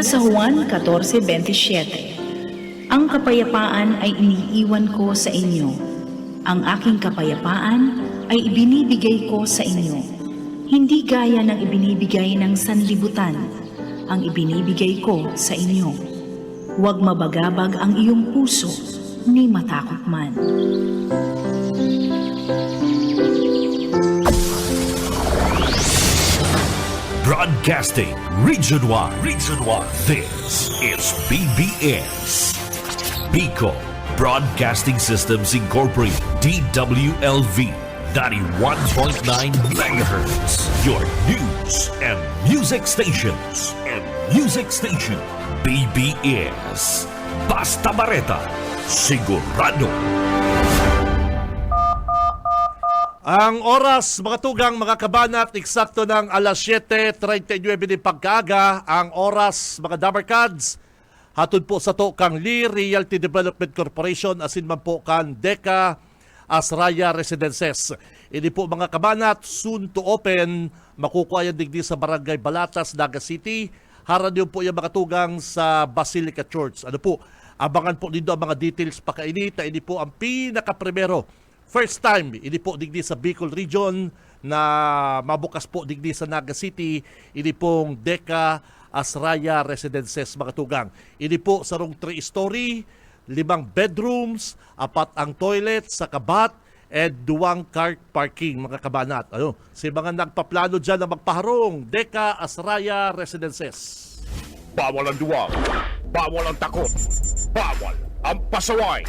Mula sa Juan 14:27, ang kapayapaan ay iniiwan ko sa inyo. Ang aking kapayapaan ay ibinibigay ko sa inyo. Hindi gaya ng ibinibigay ng sanlibutan, ang ibinibigay ko sa inyo. Huwag mabagabag ang iyong puso, ni matakot man. Broadcasting Region 1. This is BBS. Bicol Broadcasting Systems Incorporated. DWLV 91.9 MHz. Your news and music stations. BBS. Basta Bareta. Sigurado. Ang oras, mga tugang, mga kabanat, eksakto ng alas 7:39 ng pagkaaga. Ang oras, mga Dabarkads, hatod po sa to kang Lee Realty Development Corporation, asin man po kan Deca Asraya Residences. Ini po, mga kabanat, soon to open, makukuha yan digdi sa Barangay Balatas, Naga City. Haran yun po yung mga tugang sa Basilica Church. Ano po, abangan po dito ang mga details pakainita. Ini po ang pinaka-primero. First time, ini po digdi sa Bicol Region na mabukas po digdi sa Naga City, ini pong Deca Asraya Residences, mga tugang. Ini po sa rong 3-story, 5 bedrooms, 4 ang toilet sa kabat, and 2 car parking, mga kabanat. Ano, si mga nagpaplano dyan na magpaharong, Deca Asraya Residences. Bawal ang duwag, bawal ang takot, bawal ang pasaway.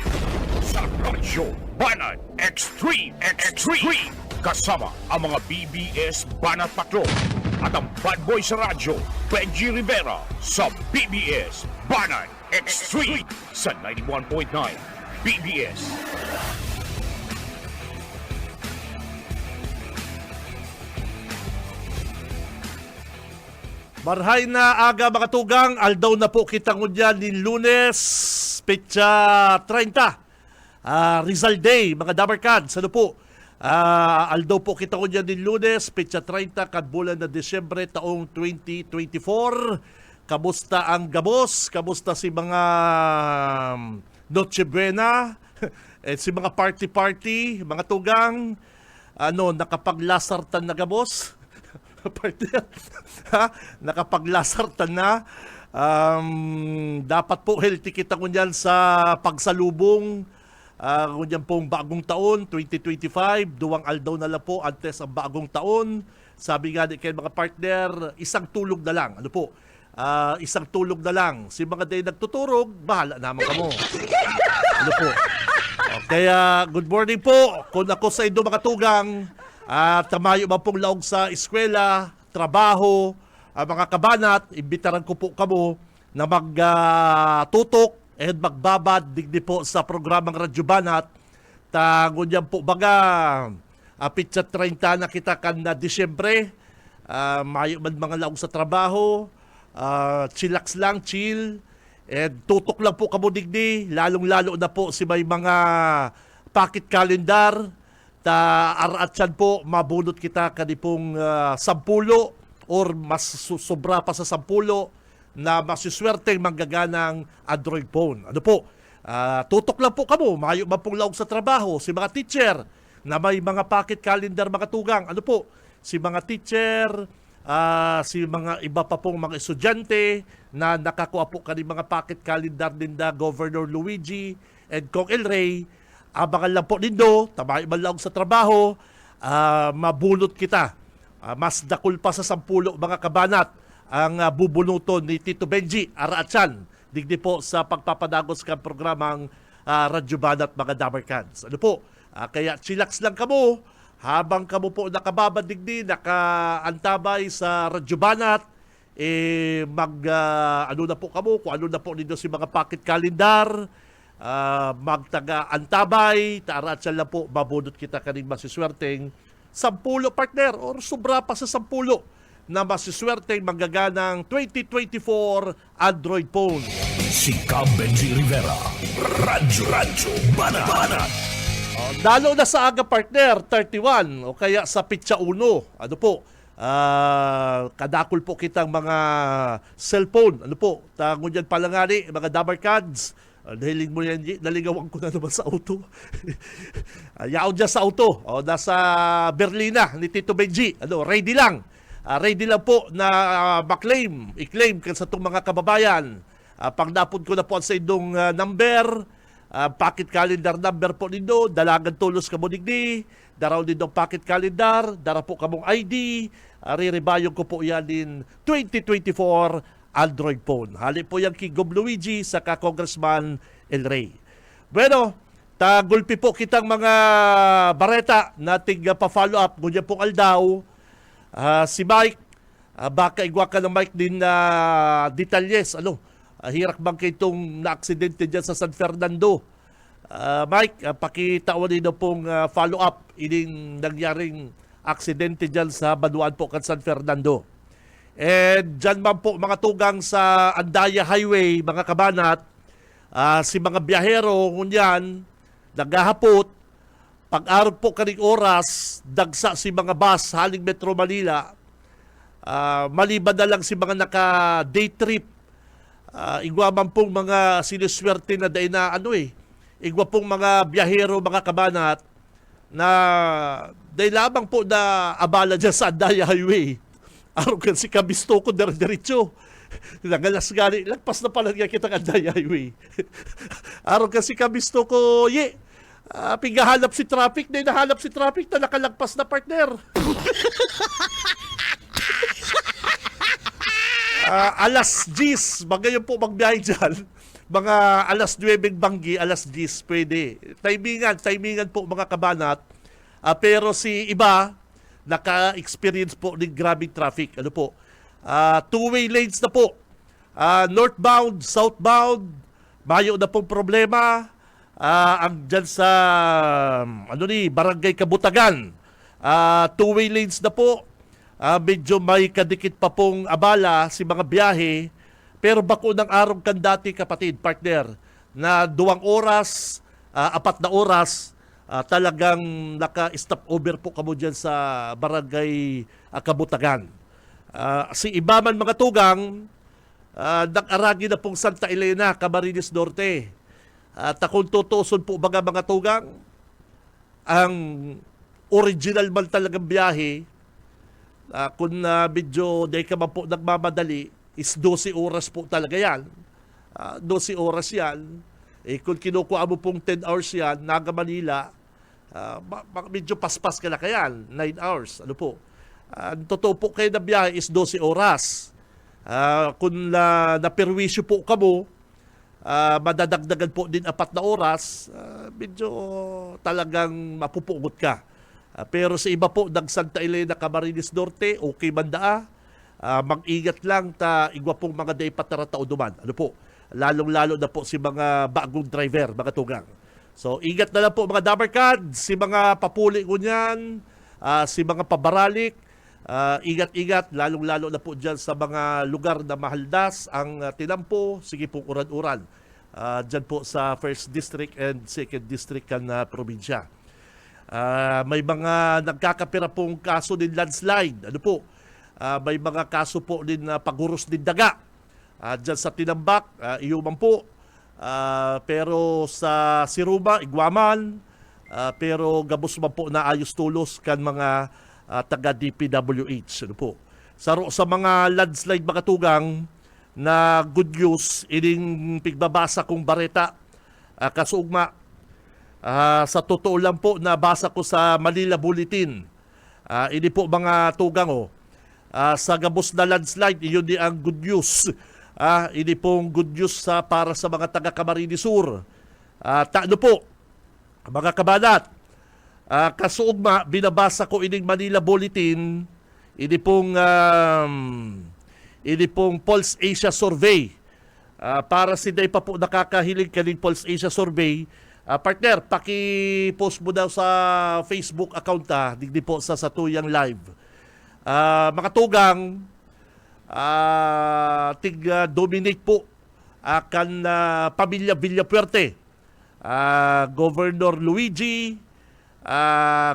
Sa Radyo Banat Extreme kasama ang mga BBS Banat Patrol at ang bad boy sa radyo, Benji Rivera sa BBS Banat Extreme sa 91.9 BBS. Marhay na aga, mga tugang, aldaw na po kita ngunyan ni Lunes, petsa 30. Rizal Day, mga Dabarkads, ano po? Aldaw po kita ngunyan ni Lunes, petsa 30, kadbulan na Desyembre, taong 2024. Kamusta ang gabos? Kamusta si mga Noche Buena? At si mga party-party, mga tugang? Nakapaglasartan na gabos? Nakapaglasartan na. Dapat po healthy kita kunyan sa pagsalubong kunyan pong bagong taon 2025, 2 aldaw na lang po antes ang bagong taon. Sabi nga ni kay mga partner, isang tulog na lang. Ano po? Isang tulog na lang. Si mga day nagtuturog, bahala naman kamo. Ano po? Kaya good morning po. Kung ako sa inyo, mga tugang, tamayo man pong laog sa eskwela, trabaho, mga kabanat, imbitaran ko po kamo na magtutok and magbabad digdi po sa programang Radyo Banat. Ngunyan po baga, pitsa 30 na kita kan na Disyembre, mayo man mga laog sa trabaho, chillax lang, chill, and tutok lang po kamo digdi, lalong-lalo na po si may mga pocket calendar, araatsan po, mabunot kita kanipong 10 or mas sobra pa sa 10 na masuswerteng manggaganang Android phone. Ano po? Tutok lang po kamo, mayo man pong laog sa trabaho, si mga teacher na may mga pocket calendar, mga tugang. Ano po? Si mga teacher, si mga iba pa pong mga estudyante na nakakuha po kanil mga pocket calendar din na Governor Luigi and Kong El Rey. Abangan lang po nindo, tamay man lang sa trabaho, mabulot kita. Mas dakul pa sa 10 mga kabanat ang bubunuton ni Tito Benji Araatsan. Digdi po sa pagpapadagos kang programang Radyo Banat, mga Dabarkads. Ano po? Kaya chillax lang kamo, habang kamo po nakababad digdi, nakaantabay sa Radyo Banat, ano na po kamo, kung ano na po nindo si mga pocket calendar, magtaga-antabay, taaratsyan lang po, mabunot kita kaning masiswerteng 10 partner or sobra pa sa 10 na masiswerteng manggaganang 2024 Android phone. Si Benji Rivera, Radyo Banat. Dalo na sa aga, partner, 31 o kaya sa pitsa 1. Ano po? Kadakol po kitang mga cellphone. Ano po? Tango dyan palangani, mga dabarkads. Nahiling mo yan, naligawan ko na naman sa auto. Yaw dyan sa auto. Nasa Berlina ni Tito Benji. Ready lang. Ready lang po na i-claim sa itong mga kababayan. Pag napod ko na po sa inyong number, pocket calendar number po nindo, dalagan tulos ka mo digdi, daraw din ng pocket calendar, dara po kamong ID, riribayong ko po yan din 2024 Android phone. Hali po yan kay Gob Luigi sa Congressman El Rey. Bueno, tagulpi po kitang mga bareta na pa-follow up. Ngunyan pong aldaw, si Mike, baka igwa ka ng Mike din na detalyes. Hirak bang kayo itong na-aksidente dyan sa San Fernando? Mike, pakitawan nyo pong follow-up ining nangyaring aksidente dyan sa Banuan po kan San Fernando. And dyan man po mga tugang sa Andaya Highway, mga kabanat, si mga biyahero ngunyan, naghahapot, pag-arog po kaning oras, dagsa si mga bus haling Metro Manila, maliban na lang si mga naka-day trip, igwa man pong mga sinuswerte na dahil na igwa pong mga biyahero, mga kabanat na dahil lamang po na abala dyan sa Andaya Highway. Araw kan si Kabisto ko diretso. Nagalas gani, lagpas na pala nga kita Andaya Highway. Araw kan si Kabisto ko, pigahanap si traffic, dahil nahanap si traffic na nakalagpas na partner. Alas 10, magayon po magbiyahe dyan. Mga alas 9 banggi, alas 10, pwede. Timingan po mga kabanat. Pero si iba, naka-experience po ng grabing traffic. Two-way lanes na po. Northbound, southbound, mayo na pong problema. Ang dyan sa, Barangay Kabutagan. Two-way lanes na po. Medyo may kadikit pa pong abala si mga biyahe, pero bako ng araw kan dati kapatid, partner, na 2 oras, 4 na oras, talagang naka-stop over po kamo dyan sa Barangay Kabutagan. Si iba man mga tugang, nag-aragi na pong Santa Elena, Camarines Norte. At kung tutuson po mga tugang, ang original man talagang biyahe, kung medyo dahil ka man po nagmamadali, is 12 oras po talaga yan. 12 oras yan. Kung kinukuha mo pong 10 hours yan, Naga Manila, medyo paspas ka na kayan, 9 hours. Totoo po kayo na biyahe is 12 oras. Kung naperwisyo po ka mo, madadagdagan po din 4 na oras, medyo talagang mapupungot ka. Pero sa iba po, ng Santa Elena, Camarines Norte, okay banda, mag-ingat lang igwa pong mga day pataratao duman. Lalong-lalo na po si mga bagong driver, mga tugang. So, ingat na lang po mga dabarkad, si mga papuli ngunyan, si mga pabaralik, ingat-ingat, lalong-lalo na po dyan sa mga lugar na mahaldas, ang tinampo, sige po uran-uran. Dyan po sa 1st District and 2nd District kan probinsya. May mga nagkakapira pong kaso din landslide. May mga kaso po din na paghuros din daga. Diyan sa Tinambak, iyuman po. Pero sa Siruma, Igwaman, pero gabos man po na ayos tulos kan mga taga DPWH. Sa mga landslide mga tugang na good news, ining pigbabasa kong bareta, kasugma, sa totoo lang po, nabasa ko sa Manila Bulletin. Ini po mga tugang, sa gabos na landslide, iyon di ang good news. Ini pong good news para sa mga taga Camarines Sur. Po, mga kabanat, kasuugma, binabasa ko ining Manila Bulletin, ini pong Pulse Asia Survey. Para si Day pa po nakakahilig kaning Pulse Asia Survey, partner, paki-post mo daw sa Facebook account digdi po sa Satuyang Live. Mga tugang, tig-dominate po kan Pamilya Villapuerte. Governor Luigi,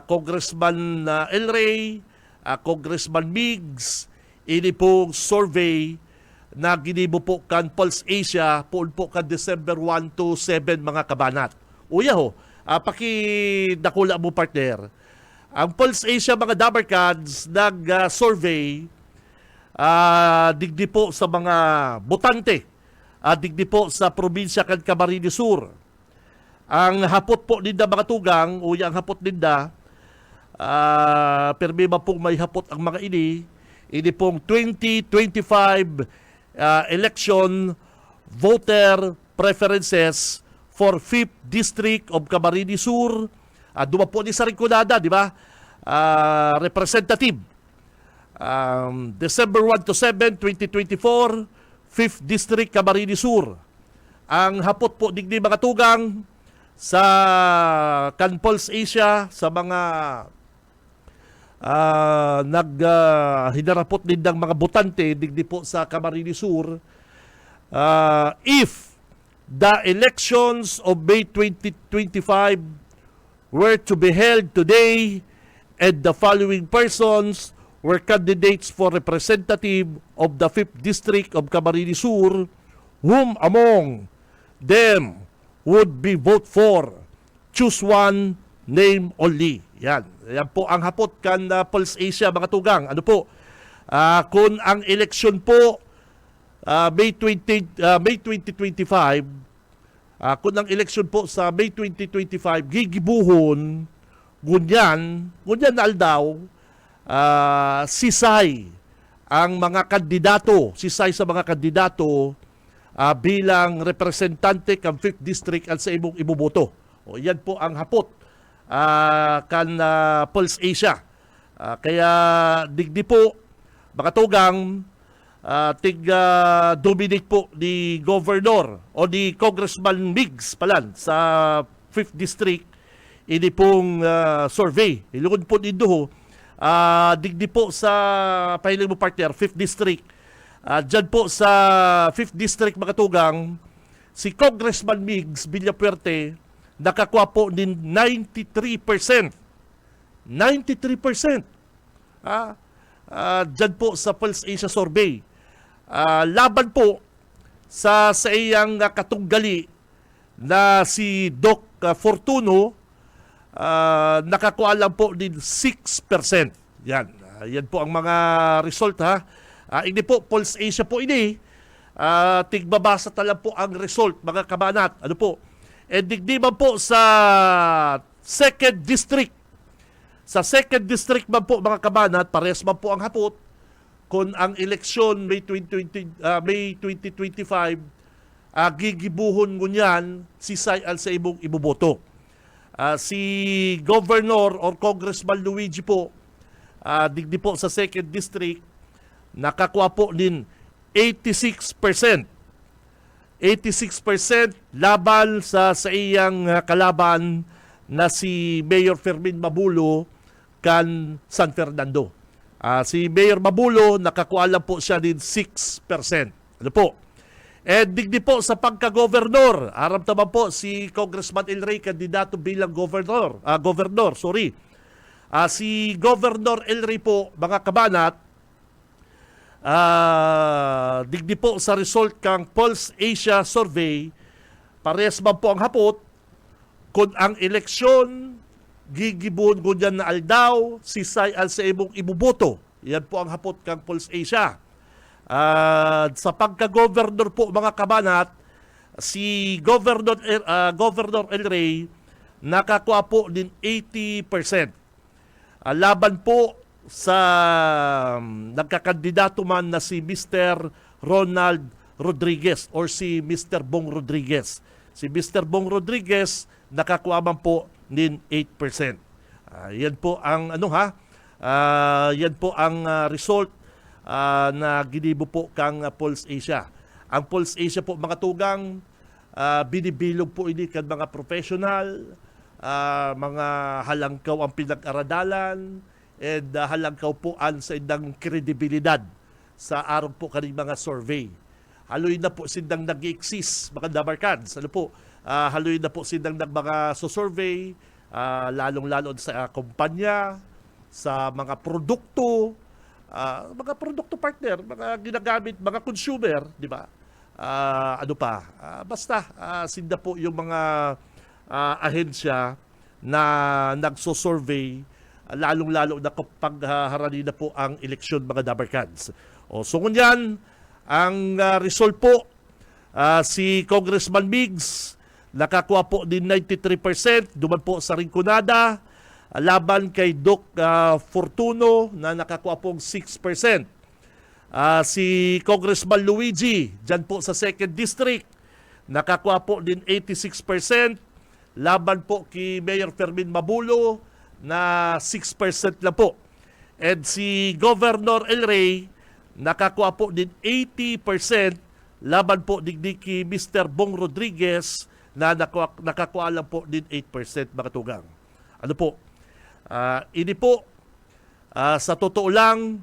Congressman El Rey, Congressman Migs, ini pong survey na ginibo po kan Pulse Asia po kan December 1 to 7 mga kabanat. Uya ho, pakidakula mo partner. Ang Pulse Asia mga Dabarkads nag-survey digdi po sa mga botante, digdi po sa probinsya kan Camarines Sur. Ang hapot po ninda mga tugang, uya ang hapot ninda, permi ba pong may hapot ang mga ini pong 2025 election voter preferences for 5th District of Camarines Sur. Duma po ni Sarinconada, di ba? Representative. December 1 to 7, 2024, 5th District Camarines Sur. Ang hapot po digdi mga tugang sa Pulse Asia, sa mga hinarapot din ng mga botante digdi po sa Camarines Sur, if the elections of May 2025 were to be held today and the following persons were candidates for representative of the 5th District of Camarines Sur, whom among them would be vote for? Choose one, name only. Yan po ang hapot kan Pulse Asia mga tugang. Ano po? Kung ang election po May 2025, kung ang election po sa May 2025 gigibuhon gunyan na aldaw, sisay ang mga kandidato, sisay sa mga kandidato bilang representante ng 5th District at sa imong ibuboto. O yan po ang hapot kan Pulse Asia. Kaya digdi po mga tugang, tig-dominate po ni Governor o ni Congressman Migs palan sa 5th District ini pong survey. Ilugod po nindo digdi po sa pahiling mo partner 5th District. Dyan po sa 5th District mga tugang, si Congressman Migs Villapuerte nakakuha po din 93%. 93%. Dyan po sa Pulse Asia Survey. Laban po sa iyang katunggali na si Doc Fortuno, nakakuha lang po din 6%. Yan. Yan po ang mga result ha. Hindi po, Pulse Asia po ini. Tigbabasa talaga po ang result mga kabanat. Ano po? Digdiman po sa 2nd District. Sa 2nd District man po mga kabanat, pares man po ang hapot. Kung ang eleksyon May 2025, gigibuhon ngunyan si Sayal sa imong ibuboto. Si Governor or Congressman Luigi po, digdi po sa 2nd District, nakakuha po din 86%. 86% laban sa iyang kalaban na si Mayor Fermin Mabulo kan San Fernando. Si Mayor Mabulo, nakakuha lang po siya din 6%. Ano po? Digdi po sa pagka-governor, aram naman po si Congressman El Rey, kandidato bilang governor. Si Governor El Rey po, mga kabanat, digdi po sa result kang Pulse Asia Survey, parehas man po ang hapot, kung ang eleksyon gigibon gunyan na aldaw, si Sayal sa imong ibuboto. Yan po ang hapot kang Pulse Asia. Sa pagka-governor po mga kabanat, si Governor El Rey nakakuha po din 80%. Laban po sa nagkakandidato man na si Mr. Ronald Rodriguez or si Mr. Bong Rodriguez. Si Mr. Bong Rodriguez nakakuha man po din 8%. Yan po ang yan po ang result na ginibo po kang Pulse Asia. Ang Pulse Asia po mga tugang, binibilog po ini kan mga professional, mga halangkaw ang pinag-aradalan, and halangkaw po an sa indang kredibilidad sa araw po kaning mga survey. Haloy na po sindang nag-exist, mga Dabarkads. Ano po? Haloy na po sindang mga survey, lalong-lalo sa kumpanya, sa mga produkto partner, mga ginagamit, mga consumer, di ba? Basta sinda po yung mga ahensya na nagso-survey, lalong-lalo na kapag harani na po ang eleksyon, mga Dabarkads. So ngunyan, ang result po, si Congressman Migs, nakakuha po din 93%, duman po sa Rinconada, laban kay Doc Fortuno na nakakuha pong 6%. Si Congressman Luigi, dyan po sa 2nd District, nakakuha po din 86%, laban po kay Mayor Fermin Mabulo na 6% lang po. And si Governor El Rey, nakakuha po din 80%, laban po din kay Mr. Bong Rodriguez na nakakuha lang po din 8%, mga tugang. Ano po? Ini po, sa totoo lang,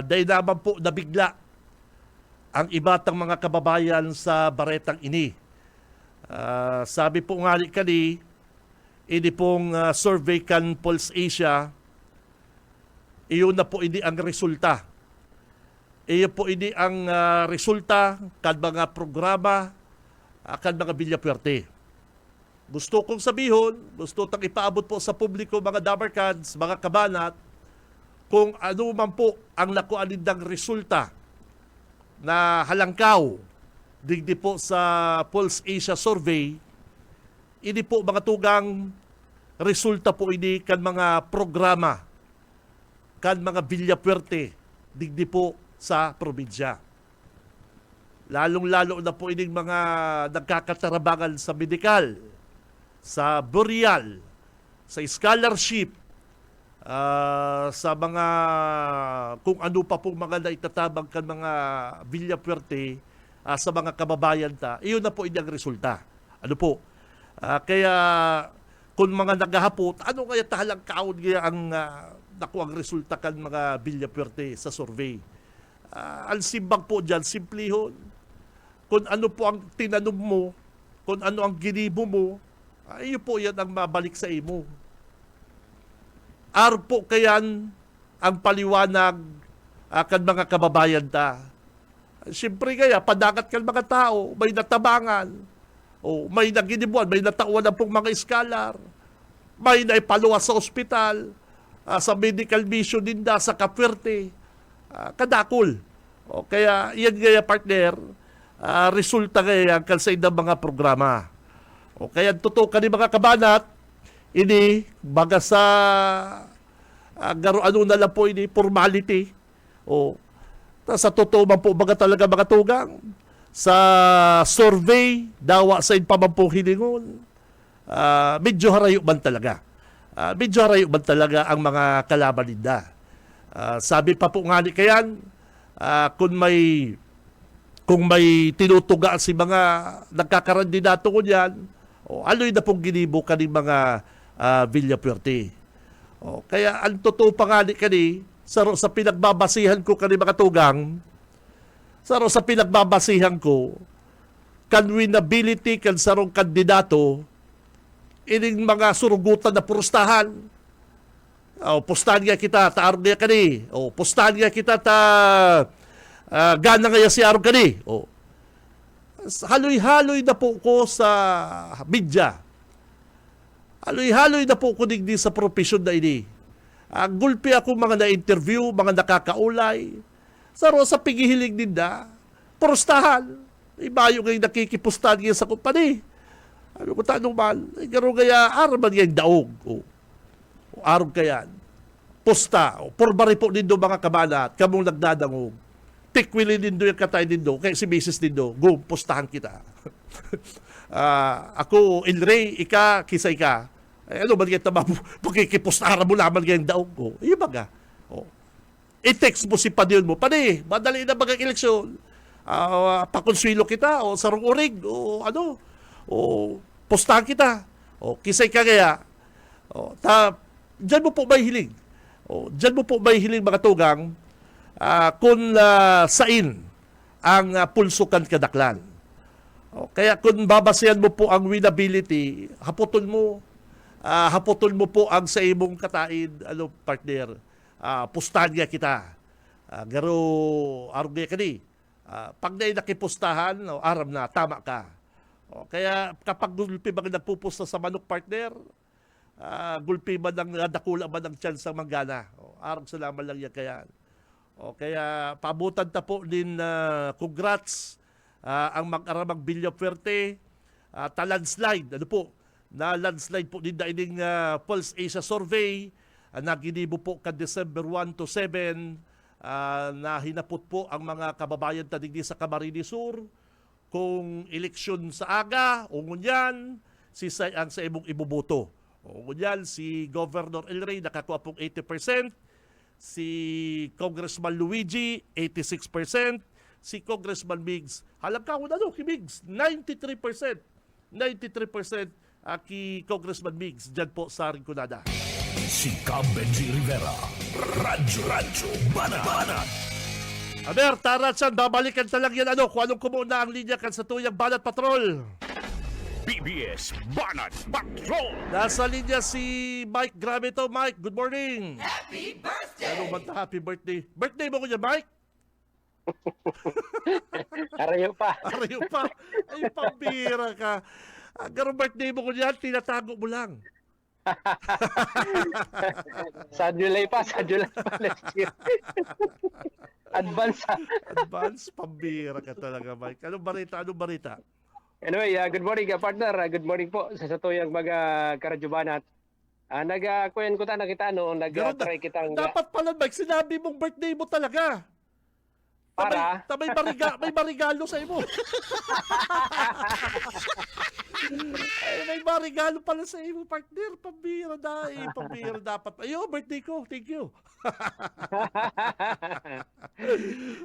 dahil naman po nabigla ang ibatang mga kababayan sa baretang ini. Sabi po nga ni kani, ini pong survey kan Pulse Asia, iyon na po ini ang resulta. Iyon po ini ang resulta kan mga programa, kan mga Villa Puerte. Gusto kong sabihon, gusto tang ipaabot po sa publiko, mga Dabarkads, mga kabanat, kung ano man po ang nakuanindang resulta na halangkaw digdi po sa Pulse Asia Survey, ini po mga tugang resulta po ini kan mga programa, kan mga Villa Puerte digdi po sa probinsya. Lalong-lalo na po ining mga nagkakatarabangan sa medikal, sa burial, sa scholarship, sa mga kung ano pa pong mga naitatabang kan mga Villa Puerte sa mga kababayan ta, iyon na po inyang resulta. Ano po? Kaya kung mga naghahapot, ano kaya tahalang kaon kaya ang nakuha ang resulta kan mga Villa Puerte sa survey? Ang simbang po dyan, simplihon. Kung ano po ang tinanong mo, kung ano ang ginibo mo, iyo po yan ang mabalik sa imo. Arpo kayan ang paliwanag kan mga kababayan ta. Siyempre kaya, padagat kan mga tao, may natabangan, may naginibuan, may natauan na pong mga iskalar, may naipaluwas sa ospital, sa medical mission dinda, sa Kapwerte, kadakol. Kaya yan kaya partner, resulta kaya kan sa indang mga programa. Kaya totoo ka ni mga kabanat, ini baga sa ano na lang po ini, formality. Sa totoo man po baga talaga mga tugang, sa survey, dawa sa inpamampong hilingon, medyo harayo man talaga. Medyo harayo man talaga ang mga kalaban ninda. Sabi pa po nga ni kayan, kung may tinutuga si mga nagkakarandidato ko yan, aloy na pong ginibo kaning mga Villa Puerte. Kaya ang totoo pa nga ni kani, sa pinagbabasihan ko kani mga tugang, sa pinagbabasihan ko, kan winability kan sarong kandidato, ining mga surugutan na purustahan. Pustahan nga kita, taarog nga kani. Pustahan nga kita, gana nga si arog kani. Haloy-haloy na po ko sa media. Haloy-haloy na po ko digdi sa profesyon na ini. Gulpi ako mga na-interview, mga nakakaulay. Sa pigihiling ninda, purustahan. Ibayo ngayon nakikipustahan ngayon sa kumpani. Ano ko tanong man, garo kaya araman ngayon daog. Arog kaya. Pusta. Porbari po nindo mga kabanat, kamong nagdadangog. Tikwili nindo yung katay nindo, kaya si Mrs. nindo, go, pustahan kita. Ako, El Rey, ika, kisay ka. Ano ba kita pagkikipustahan mo naman ngayong daog ko? Iyo baga. I-text mo si Padyon mo, Padi, madali na bagang eleksyon. Pakonsuelo kita, o sarong urig, o ano, o pustahan kita, o kisay ka kaya. Diyan mo po may hiling. Diyan mo po may hiling mga tugang, kung sain ang pulsukan kadaklan. Kaya kung babasihan mo po ang winnability, haputon mo, hapotol mo po ang sa imong katain, ano, partner. Pustahan nga kita. Garo, aron nga kani. Pag na nakipustahan, aram na, tama ka. Kaya kapag gulpi ba nagpupusta sa manok, partner, gulpi man ang dakula man ang chance ang manggana. Aram sa laman lang yan kaya. Kaya pabutan ta po din congrats ang mag-aramang Bilya Fuerte landslide. Ano po? Na landslide po din daining Pulse Asia Survey na ginibo po ka December 1 to 7 na hinapot po ang mga kababayan tadigdi sa Camarines Sur kung eleksyon sa aga o ngunyan ang sa imong ibuboto. O ngunyan si Governor El Rey nakakuha pong 80%, si Congressman Luigi 86%, si Congressman Migs halagkawon ki Migs 93%. 93% ki Congressman Migs dyan po sa Rinconada. Si Benji Rivera, Radyo Banat. Aber, taratsan, babalikan talang yan kung anong kumuna ang linya kan sa tuyang Banat Patrol. BBS Banat Patrol! Nasa linya si Mike. Grabe to, Mike. Good morning. Happy birthday! Ano man ta, happy birthday? Birthday mo ko niya, Mike? Arayo pa. Arayo pa. Ay, pambira ka. Garo birthday mo ko niya, tinatago mo lang. Sa July pa next year. Advance. Advance, pambira ka talaga, Mike. Anong barita? Anyway, good morning partner. Good morning po sa tuyang mga karadyobanat. Nag-kuyan ko nakita nag-try kitang... Dapat pala, Mike, sinabi mong birthday mo talaga. Para? May marigalo sa imo. May marigalo pala sa imo, partner. Pambira dapat. Ayo, birthday ko. Thank you.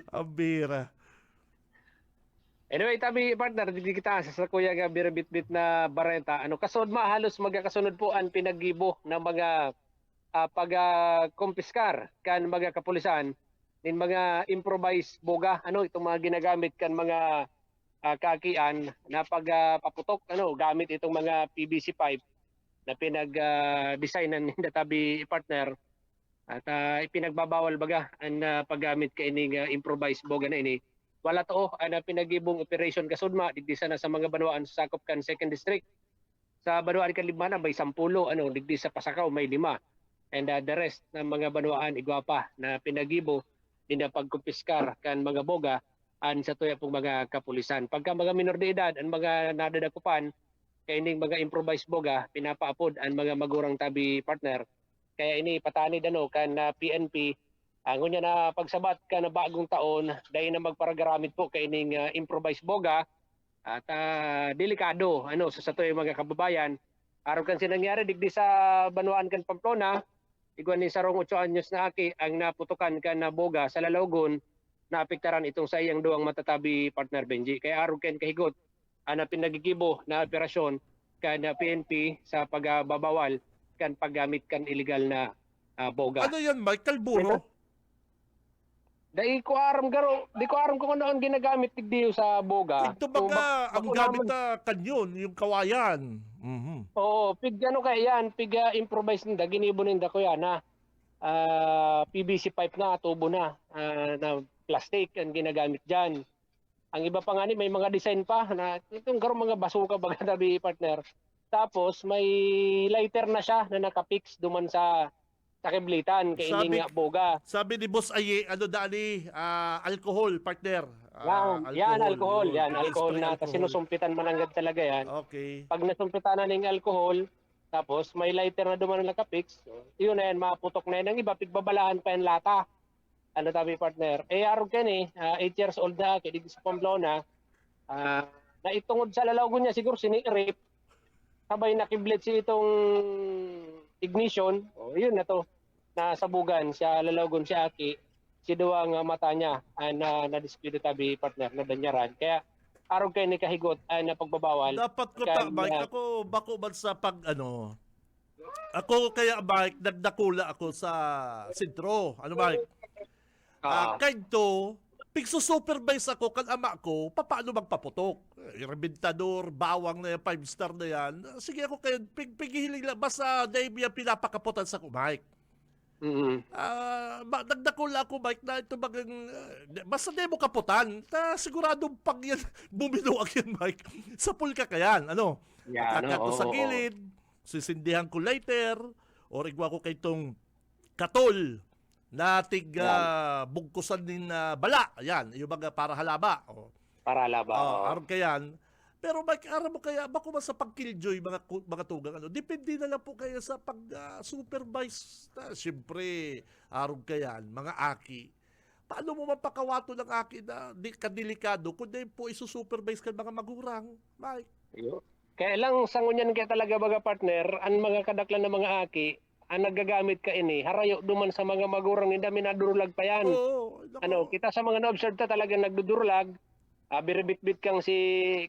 Pambira. Anyway, tabi partner, di kita sa kuya nga birabit-bit na barenta. Kasod halos magkakasunod po ang pinaggibo ng mga pag-kumpiskar kan mga kapulisan din mga improvised boga, itong mga ginagamit kan mga kakian na pagpaputok, gamit itong mga PVC pipe na pinag-designan ng tabi partner at ipinagbabawal baga ang paggamit kaining improvised boga na ini. Wala to na pinagibong operation kasudma digdi sana sa mga banwaan sa sakop kan 2nd district. Sa banwaan kan 5 na may 10, digdi sa Pasakaw may 5. And the rest ng mga banwaan igwapa na pinagibo din na pagkumpiskar kan mga boga an sa tuya pong mga kapulisan. Pagka mga minor de edad ang mga nadadakupan kaining mga improvised boga pinapaapod ang mga magurang tabi partner. Kaya ini patanid kan PNP ngunya na pagsabat ka na bagong taon dahil na magparagaramit po kaining improvised boga at delikado sa tuya mga kababayan. Araw kan sinangyari digdi sa Banwaan kan Pamplona. Iguan ni sarong 8 anyos na aki ang naputukan ka na boga sa Lalaugon na apektaran itong sa iyang duwang matatabi partner Benji. Kaya araw ken kahigot na pinagigibo na operasyon kan PNP sa pagbabawal kan paggamit kan illegal na boga. Ano yan, Mike? Kalburo? Di ko aram kung ano ang ginagamit digdiyo sa boga. Ito baga, ang gamit na kanyon, yung kawayan. Mm-hmm. Oo, pig improvise ninda, ginibo ninda ko yan na PVC pipe na, tubo na plastic ang ginagamit dyan. Ang iba pa nga may mga design pa na itong garong mga basuka baga tabi partner. Tapos may lighter na siya na nakapix duman sa kiblitan kay ining boga. Sabi ni Boss Aye, alcohol, partner. Alcohol na kasi sinusumpitan man agad talaga yan. Okay. Pag nasumpitan na ng alcohol, tapos may lighter na duman na nakapix, yun na yan, maputok na yan. Ang iba, pigbabalaan pa yung lata. Tabi partner. Araw ken 8 years old na, kaya sa Pamplona, na itungod sa Lalaugon niya, siguro sinirip, sabay nakiblit si itong ignition, yun na to, nasabugan siya Lalaugon siya aki, si duwang mata niya na-dispute tabi partner na danyaran. Kaya araw kayo ni kahigot na pagbabawal. Dapat ko Mike, ako bako man sa ako kaya Mike, nagdakula ako sa sentro. Mike? Kahit to, Pigsusupervise ako kan ama ko, paano magpaputok? Rebintador, bawang na yan, 5-star na yan. Sige ako kayo, pighiling lang. Basta dahil yan pinapakaputan sa kumahik. Mm. Nagdakol ako, Mike, na ito bagang, basta di mo kaputan, siguradong pag yan, buminuag yan, Mike. Sa pulka ka yan, ano? Yan, Kakato oo, sa oo. gilid, sisindihan ko lighter, o igwa ko kay itong katol, na bugkusan din bala. Ayan, yung mga para halaba. O, Para laba. aram ka yan. Pero Mike, aram mo kaya, bako ba sa pag-killjoy mga tugang, ano? Depende na lang po kaya sa pag-supervise. Siyempre, aram ka yan, mga aki. Paano mo mapakawato ng aki na kadelikado kung di po isusupervise ka mga magurang, Mike? Yo. Kaya lang sangunyan kaya talaga baga partner, ang mga kadaklan ng mga aki, ang nagagamit ka ini, harayo duman sa mga magurang ni dami nadurulag pa yan. Oo. Ano, kita sa mga na-observe ta talagang nagdudurulag, biribit-bit kang si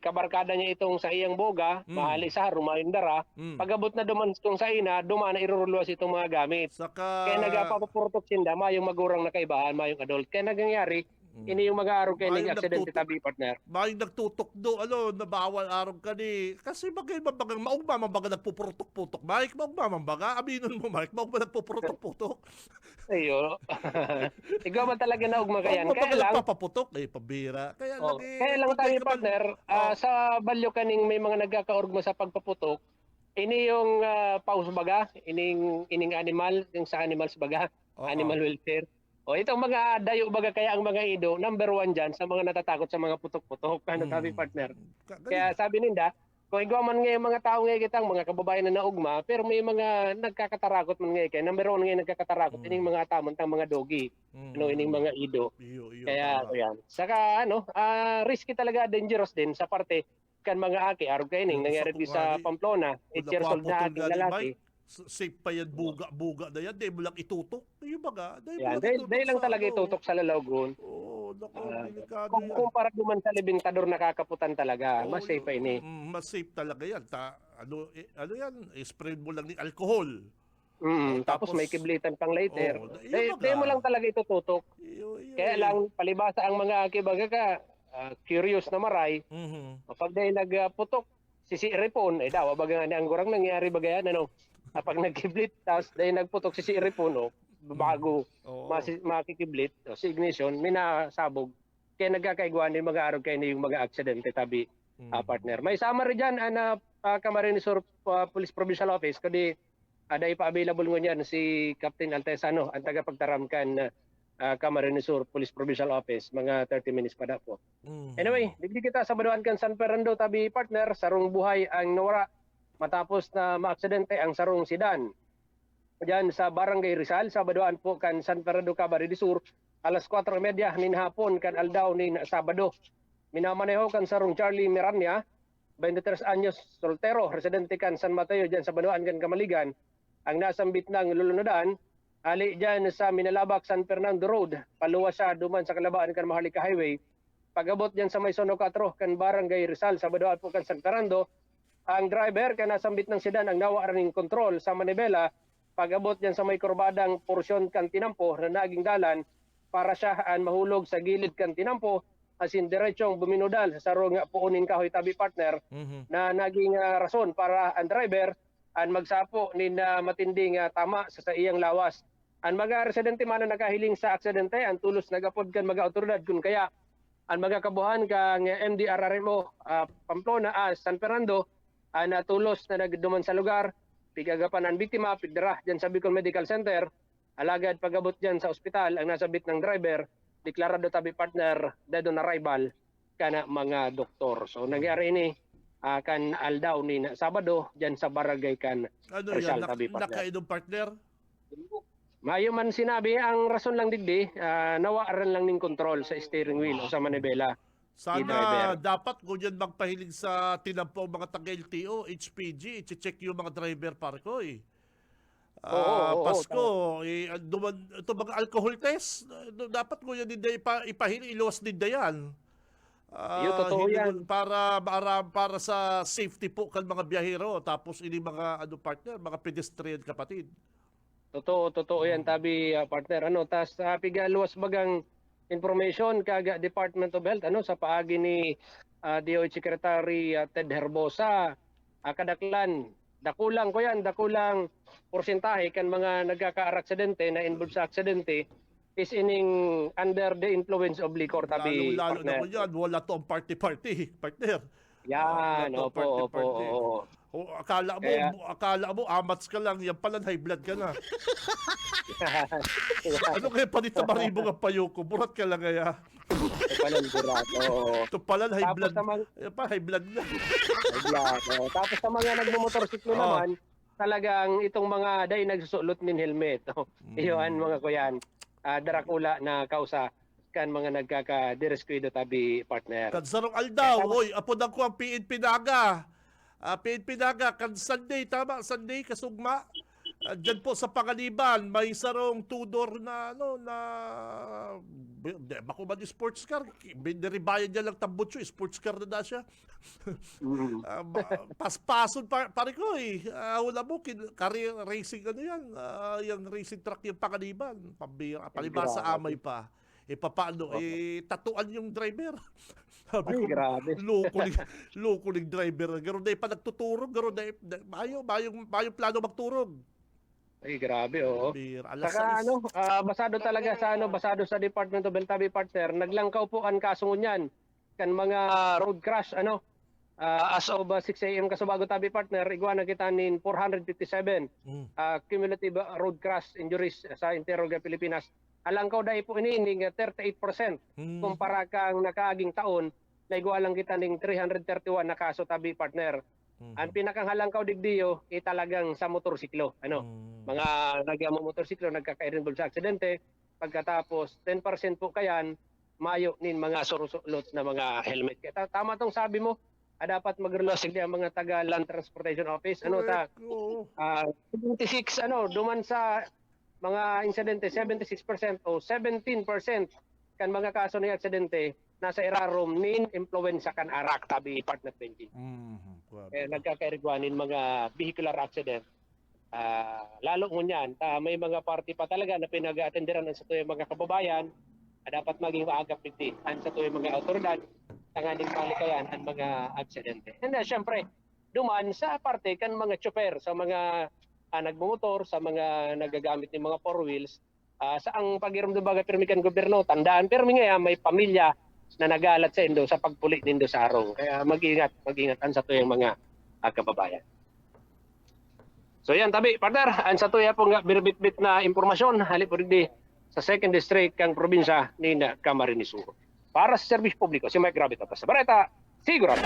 kabarkada niya itong sa iyang boga, mahali sa rumayindara, pagabot na duman itong sa ina, duman na iruruluwas itong mga gamit. Saka, Kaya nagapapapurtok sinda, mayong magurang na kaibahan, mayong adult. Kaya nagangyari, ini yung mga araw kayo Mayong ng accident nagtutok. tabi partner. may nagtutok do, na bawal araw ka ni. Kasi bagay mabagang, maugma mabaga nagpupurutok-putok, Mike. Maugma mabaga, aminon mo, Mike. Maugma nagpupurutok-putok. Ayo. Ikaw man talaga na ugma kayan. Maugma Kaya baga lang, nagpapaputok, pabira. Kaya oh, lagi. kaya lang tayo pagkay ka man- partner, sa balyo kaning may mga nagkakaorgma sa pagpaputok, ini yung paus baga, ining animal, yung sa animals baga, Oo. animal welfare. O itong mga dayo baga kaya ang mga ido, number 1 dyan sa mga natatakot sa mga putok-putok. Ano sabi partner? Kaya sabi ninda, kung igaw man ngayon mga tao ngayon kitang mga kababayan na naugma, pero may mga nagkakatarakot man ngayon kaya number 1 ngayon nagkakatarakot, ining mga tamon tang mga dogi, ining mga ido. Iyo, Kaya tama. yan. Saka risky talaga, dangerous din sa parte kan mga aki. Araw kayo ning Yung nangyari sa din sa kumari, Pamplona, 8 years old na napaputol ating nga ni lalaki. Mike. Safe pa yan, buga na yan. Dahil mo lang itutok. Yung baga, dahil mo Yan, lang dahil itutok lang sa talaga ano. itutok sa lalawgon. Oo, naku, delikado Kung yan. kumpara naman sa libintador nakakaputan talaga, Oo, mas safe pa ini. Mas safe talaga yan. Ano yan, spray mo lang ng alcohol. Tapos may kiblitan pang later. Oo, yun Dahil baga. mo lang talaga itututok. Kaya lang, palibasa ang mga aki baga ka, curious na maray, kapag dahil nagputok, sisiripon, daw, baga nga ang gurang nangyari baga yan, ano, kapag nagkiblit, tapos dahil nagputok sisiripon, bago Oo. makikiblit, si ignition, may nasabog. Kaya nagkakaiguan din mga araw kayo na yung mga aksidente tabi, partner. May summary dyan, Camarines Sur Police Provincial Office, kundi ada ipa-available ngunyan si Captain Altesano, ang tagapagtaramkan Camarines Sur Police Provincial Office, mga 30 minutes pa na po. Anyway, digdi kita sa Baduan kan San Fernando tabi partner, sarong buhay ang nawara matapos na maaksidente ang sarong sedan. Diyan sa Barangay Rizal, sa Baduan po kan San Fernando, Camarines Sur, alas 4:30 nin hapon kan aldaw nin Sabado. Minamaneho kan sarong Charlie Miranya, 23 anyos, soltero, residente kan San Mateo diyan sa Baduan kan Kamaligan, ang nasambit ng lulunodan, ali diyan sa Minalabak San Fernando Road, paluwas siya duman sa kalabaan kan Maharlika Highway. Pagabot diyan sa may Sono 4 kan Barangay Rizal sa Baduan po kan San Fernando, ang driver kan nasambit ng sedan ang nawa ring kontrol sa manibela. Pagabot diyan sa may kurbadang porsyon kan Tinampo na naging dalan para siya mahulog sa gilid kan Tinampo asin diretsong buminudal sa sarong puunin kahoy tabi partner na naging rason para ang driver ang magsapo ni matinding tama sa iyang lawas. Ang mga residente man na nakahiling sa aksidente ang tulos nagapod kan mga otoridad kun kaya ang mga kabuhan kang MDRRMO Pamplona San Fernando natulos na nagduman sa lugar, pigagapan ang biktima, pigdara dyan sa Bicol Medical Center, alagad pagabot dyan sa ospital, ang nasabit ng driver, deklarado tabi partner, dead on arrival, kana mga doktor. So nangyari ini, kan aldaw ni Sabado, dyan sa barangay kan Ano Rizal yan, tabi partner. nakainom partner? Mayo man sinabi, ang rason lang digdi, nawaaran lang ning control sa steering wheel o sa manibela. Sana driver. dapat kung yan magpahilig sa tinampo ang mga taga-LTO, HPG, i-check yung mga driver parko eh. Oo, Pasko, ito mga alcohol test, dapat ko yan din ipahilig, iluwas din na yan. Yung totoo hindi yan. para sa safety po kan mga biyahero, tapos ini mga partner, mga pedestrian kapatid. Totoo yan tabi partner. Tas piga luwas bagang information kaga Department of Health sa paagi ni DOH Secretary Ted Herbosa, kadaklan dakulang porsentahe kan mga nagkaka-aksidente na involved sa aksidente is ining under the influence of liquor tabi Lalo na partner. po yan, wala to ang party-party, partner. Yan, Wala to, opo. party. O, akala mo, amats ka lang, yan pala, high blood ka na. Ano kaya panita maribo nga payo ko? Burat ka lang kaya. Ito pala, high Tapos blood. naman, High blood na. Tapos sa mga nagmumotorsiklo naman, talagang itong mga day nagsusulot min helmet. Iyon mga kuyan. Darakula na kausa kan mga nagkaka-direscuido tabi partner. Kansarong Aldaw, oy, apod ako ang PNP Naga. PNP Naga, kan Sunday, tama, Sunday, kasugma. Diyan po sa Pangaliban, may sarong two-door na, bako man yung sports car. Biniribayan niya lang tambutso, sports car na siya. Paspason, pare ko eh. Wala mo, career racing, yung racing truck yung Pangaliban. Palibasa sa amay pa. Paano? Tatuan yung driver. Sabi ko, Grabe. loko ng driver. Gano'n na pa nagtuturog. Gano'n na, mayong plano magturog. Ay, grabe, oo. Alas Saka 6. basado talaga sa basado sa Department of Health tabi partner, naglangkaw po ang kasungunyan kan mga road crash as of 6 AM kasubago tabi partner, igwa na kita nin 457 cumulative road crash injuries sa Interoga Pilipinas. Alangkaw dahil po ini 38% kumpara kang nakaaging taon na igwa lang kita ning 331 na kaso tabi partner. Ang pinakang halangkaw digdiyo talagang sa motorsiklo. Mga nagmo-motorsiklo nagkaka-involve sa aksidente. Pagkatapos 10% po kayan mayo nin mga surusulot na mga helmet. Kaya tama tong sabi mo. Dapat mag-relasig ang mga taga Land Transportation Office. 76 duman sa mga insidente 76% o 17% kan mga kaso ng aksidente nasa irarom nin influenza kan arak tabi partner Benji. Nagkakairigwanin mga vehicular accident. Lalo ngunyan, may mga party pa talaga na pinag-atenderan sa tuyong mga kababayan, dapat maging maagap din sa tuyong mga autoridad, tanganing palikayan ang mga aksidente. And syempre, duman sa parte kan mga chopper, sa mga nagmumotor, sa mga nagagamit ng mga four wheels, sa ang pagiram do baga permikan gobyerno, tandaan, pero may pamilya na nagalat sa indo sa pagpuli nindo sa arong. Kaya mag-ingat ang sa tuyong mga kababayan. So yan tabi, partner, ang sa tuya po nga birbit-bit na impormasyon, halip po di sa 2nd District kang probinsya ni Camarines Sur. Para sa serbisyo publiko, si Mike Gravito sa Bareta, sigurado.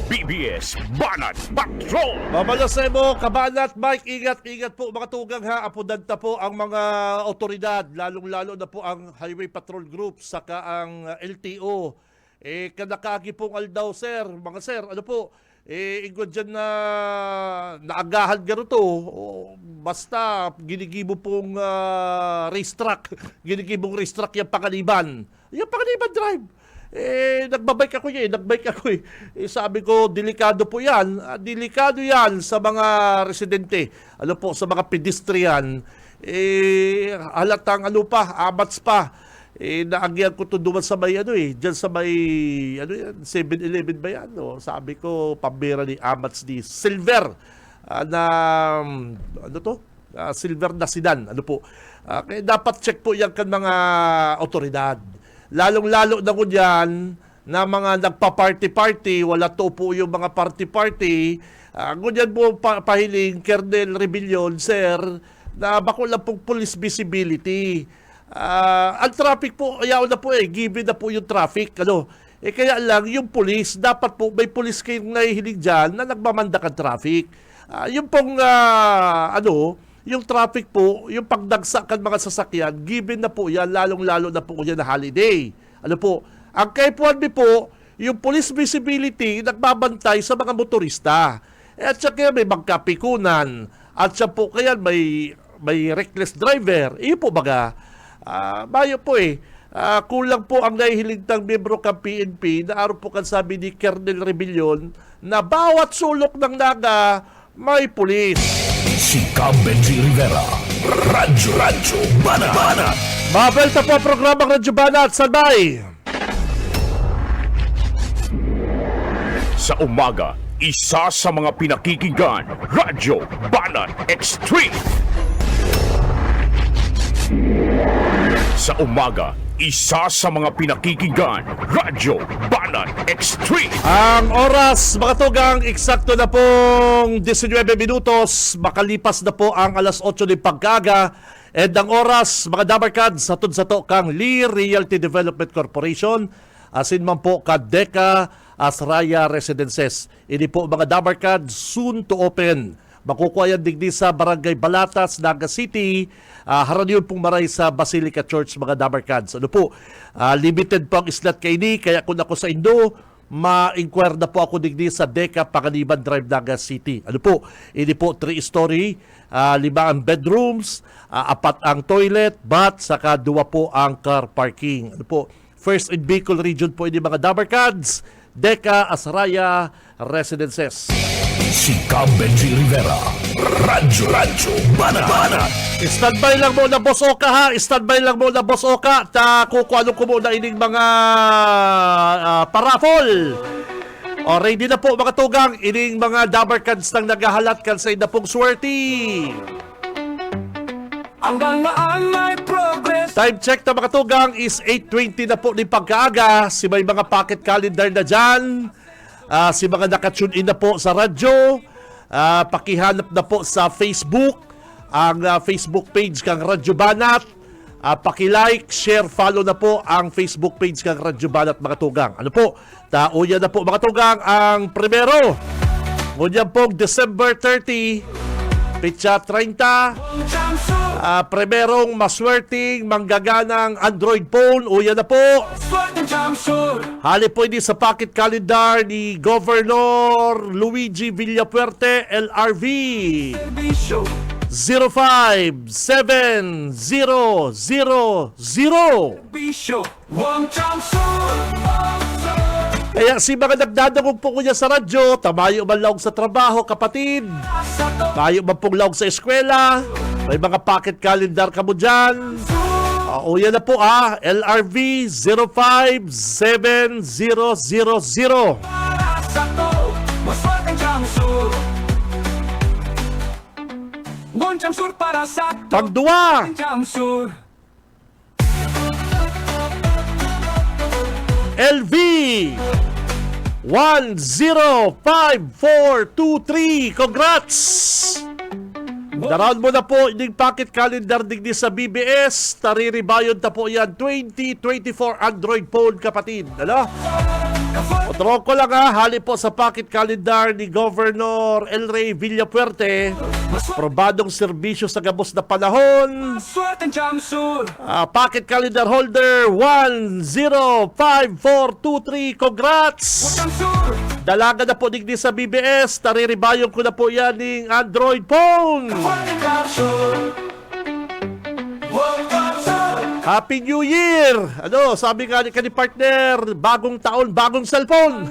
BBS Banat Patrol! Mamalasay mo, Kabanat, Mike, ingat po mga tugang ha. Apudan na po ang mga otoridad, lalong-lalo na po ang Highway Patrol Group, saka ang LTO. Kanakagi pong aldaw, sir. Mga sir, ingod dyan na naagahan gano to. Basta, ginigibo pong racetrack. Ginigibong racetrack yung Pangaliban. Yung Pangaliban Drive. Nagbabike ako sabi ko, delikado po yan. Delikado yan sa mga residente. Sa mga pedestrian. Halatang amats pa. Naagyan ko to duman sa may dyan sa may 7-Eleven ba yan? Sabi ko, pambira ni amats ni Silver Silver na sedan. Kaya dapat check po yan kan mga otoridad. Lalong-lalo na ko dyan na mga nagpa-party-party, wala to po yung mga party-party. Ngunyan po pahiling, Kernel Rebellion, sir, na bako lang pong police visibility. Ang traffic po, ayaw na po given na po yung traffic. Kaya lang, yung police, dapat po may police kayong nahihilig dyan na nagmamandak ang traffic. Yung pong, yung traffic po, yung pagdagsak ng mga sasakyan, given na po yan, lalong-lalo na po yan na holiday. Ang kay Puanbi po, yung police visibility, nagbabantay sa mga motorista. At saka may magkapikunan. At siya po kaya may reckless driver. Iyo po baga. Bayo po kulang po ang nahihilig ng membro ng PNP na araw po kan sabi ni Kernel Rebellion na bawat sulok ng Naga may pulis. Si Benji Rivera. Radyo Banat. Mabelta po ang programang Radyo Banat. Sabay! Sa umaga, isa sa mga pinakikinggan, Radyo Banat Extreme. Sa umaga, isa sa mga pinakikinggan, Radyo Banat Extreme. Ang oras, mga tugang, eksakto na pong 19 minutos. Makalipas na po ang alas 8 ng pagkaga. And ang oras, mga dabarkads, sa to kang Lee Realty Development Corporation. Asin man po ka Deca Asraya Residences. Ini po mga dabarkads, soon to open. Makukuha yan digdi sa Barangay Balatas, Naga City. Haraniyon pong maray sa Basilica Church, mga dabarkads. Ano po, limited po ang slot kay ni, kaya kung ako sa Indo, ma-inquire na po ako digdi sa Deca Panganiban Drive, Naga City. Ano po, ini po 3-story, 5 ang bedrooms, 4 ang toilet, bath, saka 2 po ang car parking. Ano po, first in Bicol region po ini mga dabarkads, Deca Asraya Residences. Si Benji Rivera. Radyo Banat. Standby lang muna, Boss Oka, ha? Standby lang muna, Boss Oka. Kukuha ko muna ining mga paraffol. O, ready na po, mga tugang. Ining mga dabarkads nang naghahalat kan sa ina pong swerte. Time check na, mga tugang, is 8:20 na po ni pagkaaga. Si may mga pocket calendar na dyan. Si mga nakatune in na po sa radyo. Pakihanap na po sa Facebook. Ang Facebook page kang Radyo Banat. Paki-like, share, follow na po ang Facebook page kang Radyo Banat, mga tugang. Ano po? Tauyan na po, mga tugang, ang primero. Ngunyan pong December 30, Pitsa 30. Primerong maswerting manggaganang Android phone. Uyan na po. Hali po ini sa pocket calendar ni Governor Luigi Villapuerte, LRV. 057000. Kaya si mga nagdadagog po niya sa radyo, tamayo man laog sa trabaho, kapatid. Tayo man pong laog sa eskwela. May mga pocket calendar ka mo dyan. O yan na po, LRV 057000. Pagduwa, LV 105423. Congrats! Daround mo na po yung pocket calendar digdi sa BBS. Tariribayod na po yan 2024 Android phone, kapatid. Ano? Otro ko lang, hali po sa pocket calendar ni Governor El Rey Villapuerte. Probadong serbisyo sa gabos na panahon. Pocket calendar holder 105423. Congrats! Dalaga na po digdi sa BBS. Tariribayong ko na po yan ng Android phone. Happy New Year! Ano, sabi nga ni partner, bagong taon, bagong cellphone.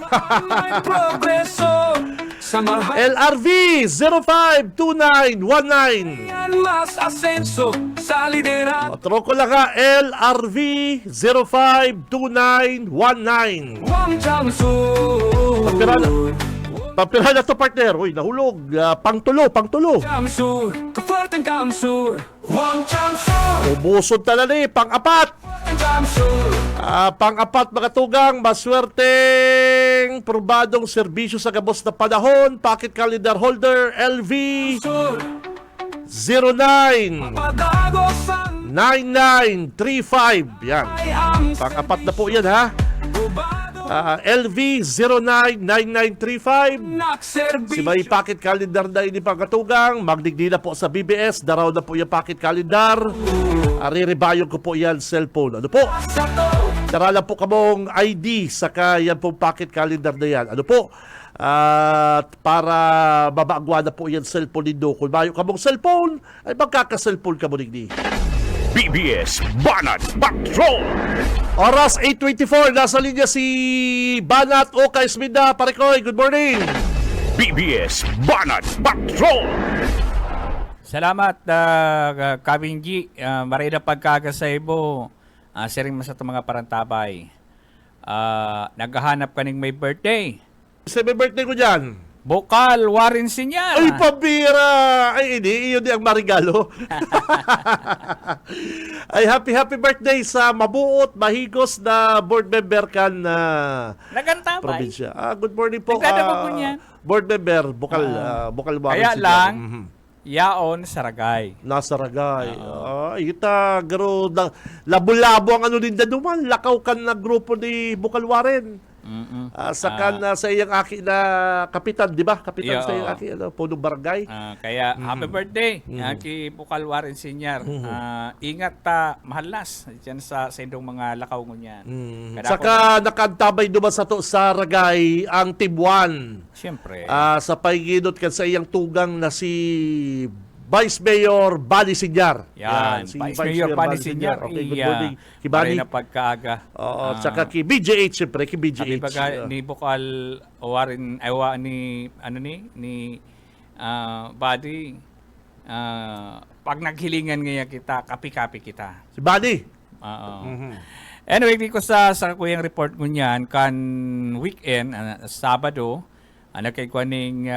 LRV 052919. Otro ko lang, LRV 052919. Papirahan na to, partner. Uy, nahulog. Pangtulo. Ubusod talaga pang-apat. Pang-apat, mga tugang, maswerteng probadong serbisyo sa gabos na panahon. Pocket calendar holder LV 099935. Yan. Pang-apat na po yan, ha? LV 099935. Si may pocket calendar na ini pagkatugang, magdigdi na po sa BBS. Daraw na po yung pocket calendar. Riribayong ko po yan cellphone. Ano po? Tara lang po kamong ID saka yan po pocket calendar na yan. Ano po? Para mabagwa na po yan cellphone nindo. Kung mayo kamong cellphone, ay magkaka-cellphone ka mo digdi. BBS Banat Patrol. Oras 8:24, nasa linya si Banat Oka Esminda. Parekoy, good morning. BBS Banat Patrol. Salamat, Kabinggi. Maray na pagkagasaybo. Siring mas mga parantabay. Naghahanap ka ng may birthday. Sabi birthday ko dyan. Bukal, Warren Senior. Ay, pabira! Ay, hindi. Iyon ang marigalo. Ay, happy birthday sa mabuot, mahigos na board member kan na Nagantabay. probinsya. Good morning po. Nagdadabog ko niyan. Board member, Bukal Warren Kaya Senior. lang, Mhm. yaon Saragay. Nasa Ragay. Ita, garo, labo-labo ang ano din duman. Lakaw kan na grupo ni Bukal Warren. Saka na sa iyang aki na kapitan, di ba? Kapitan Iyo. sa iyang aki, punong barangay. Kaya happy birthday kay Bukal Warren Senior. Ingat ta mahalas diyan sa indong mga lakaw mo niyan. Saka nakantabay duman sa to sa Ragay ang Team 1. Siyempre. Sa paiginot kan sa iyang tugang na si Vice Mayor Bani Senior. Yan, si Vice Mayor Bani Senior. Okay, good morning. Kibani. Na pagkaaga. Oo, tsaka kay BJH, siyempre, kay BJH. Sabi baga ni Bukal Warren ni Buddy, pag naghilingan ngayon kita, kapi-kapi kita. Si Bani. Oo. Anyway, di ko sa kuyang report mo niyan kan weekend, Sabado, nagkikuaning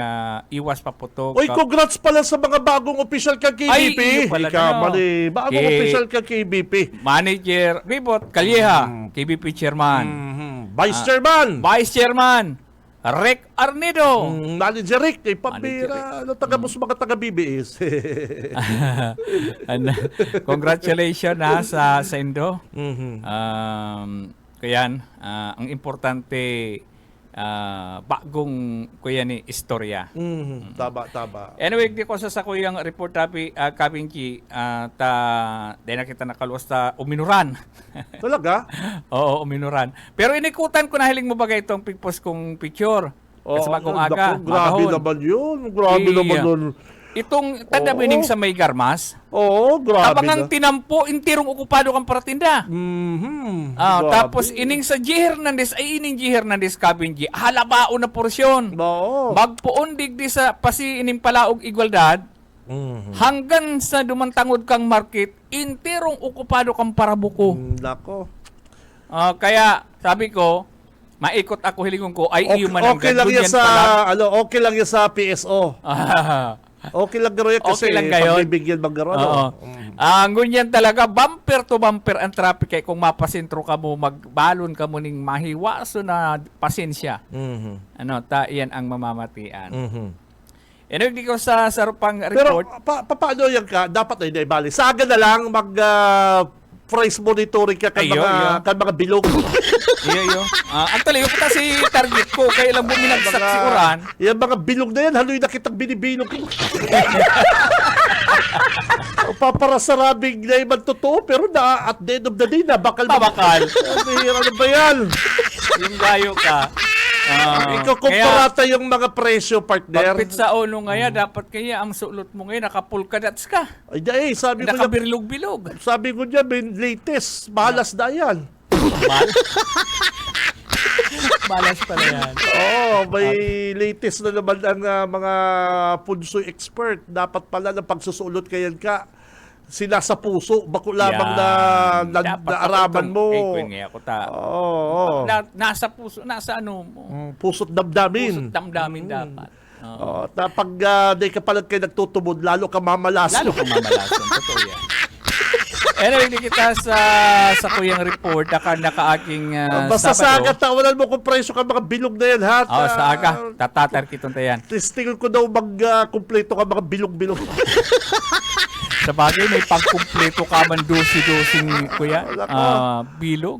iwas paputok. Uy, congrats pala sa mga bagong official kang KBP. Ay, iyo pala Ikaw, na, mali. Bagong official kang KBP. Manager, Ribot Calleja, KBP Chairman. Vice Chairman. Vice Chairman, Rick Arnido. Manager Rick, kay Pambira. Ano, taga mo sa mga taga-BBS. Congratulations sa Indo. Kayan, ang importante, bagong kuya ni istorya. Taba. Anyway, di ko sa kuyang report tabi Kabingki di na kita nakaluwas ta uminuran. Talaga? Oo, uminuran. Pero inikutan ko na hiling mo bagay itong pigpost kong picture. Kasi bagong aga. Naku, grabe magahon. naman yun. Grabe naman yun. Itong tanda-bining sa may garmas. Oo, grabe Abangang na. tinampo, intirong okupado kang paratinda. Grabe. Tapos ining sa G. Hernandez, ay ining G. Hernandez Kabinggi, halabao na porsyon. Oo. Magpuon digdi sa pasi ining palaog igualdad, hanggang sa dumantangod kang market, intirong okupado kang parabuko. Nako. Kaya sabi ko, maikot ako hilingon ko, ay iyo man ang Okay lang yan ganyan sa, pala. okay lang yan sa PSO. Okay lang garo yan kasi Okay lang gayon. pagbibigyan magaro. Oo. Ang ganyan talaga, bumper to bumper ang traffic kay kung mapasentro ka mo, magbalon ka mo ning mahiwaso na pasensya. Iyan ang mamamatian. Hindi ko sa sarupang Pero report. paano yan ka? Dapat ay bali. Saga na lang mag price monitoring ka kan Ayo, mga iyo. kan mga bilog. Iyo. Ang talaga ko si target ko, kaya lang buminagsak si Uran. Yan mga bilog na yan, haloy na kitang binibilog. Paparasarabing na iman totoo, pero na at the end of the day na bakal. Tabakal. Ano ba yan? Yung gayo ka. Ikaw kumparata yung mga presyo, partner. Pagpit sa uno ngaya, dapat kaya ang sulot mo ngayon, nakapulkadats ka. Ay, dahil, sabi ko niya, Nakabirlog-bilog. sabi ko niya, may latest, malas na yan. Balas pala yan. May latest na naman ang mga punsoy expert. Dapat pala na pagsusulot kayan ka, sila sa puso, bako lamang na naaraman mo. Ako ta. Oo. Nasa puso, nasa ano mo. Puso't damdamin. Puso't damdamin dapat. Pag di ka pala kayo nagtutubod, lalo ka mamalaso. Lalo kang mamalason. Totoo yan. Anyway, hindi kita sa kuyang report nakaaking Basta sa Sabado. aga, tawanan mo kung presyo ka mga bilog na yan, ha? Sa aga. Tatatar kitong tayan. Testingan ko daw mag-kumpleto ka mga bilog-bilog. Sa bagay, may pagkumpleto ka man dosi-dosing kuya. Bilog.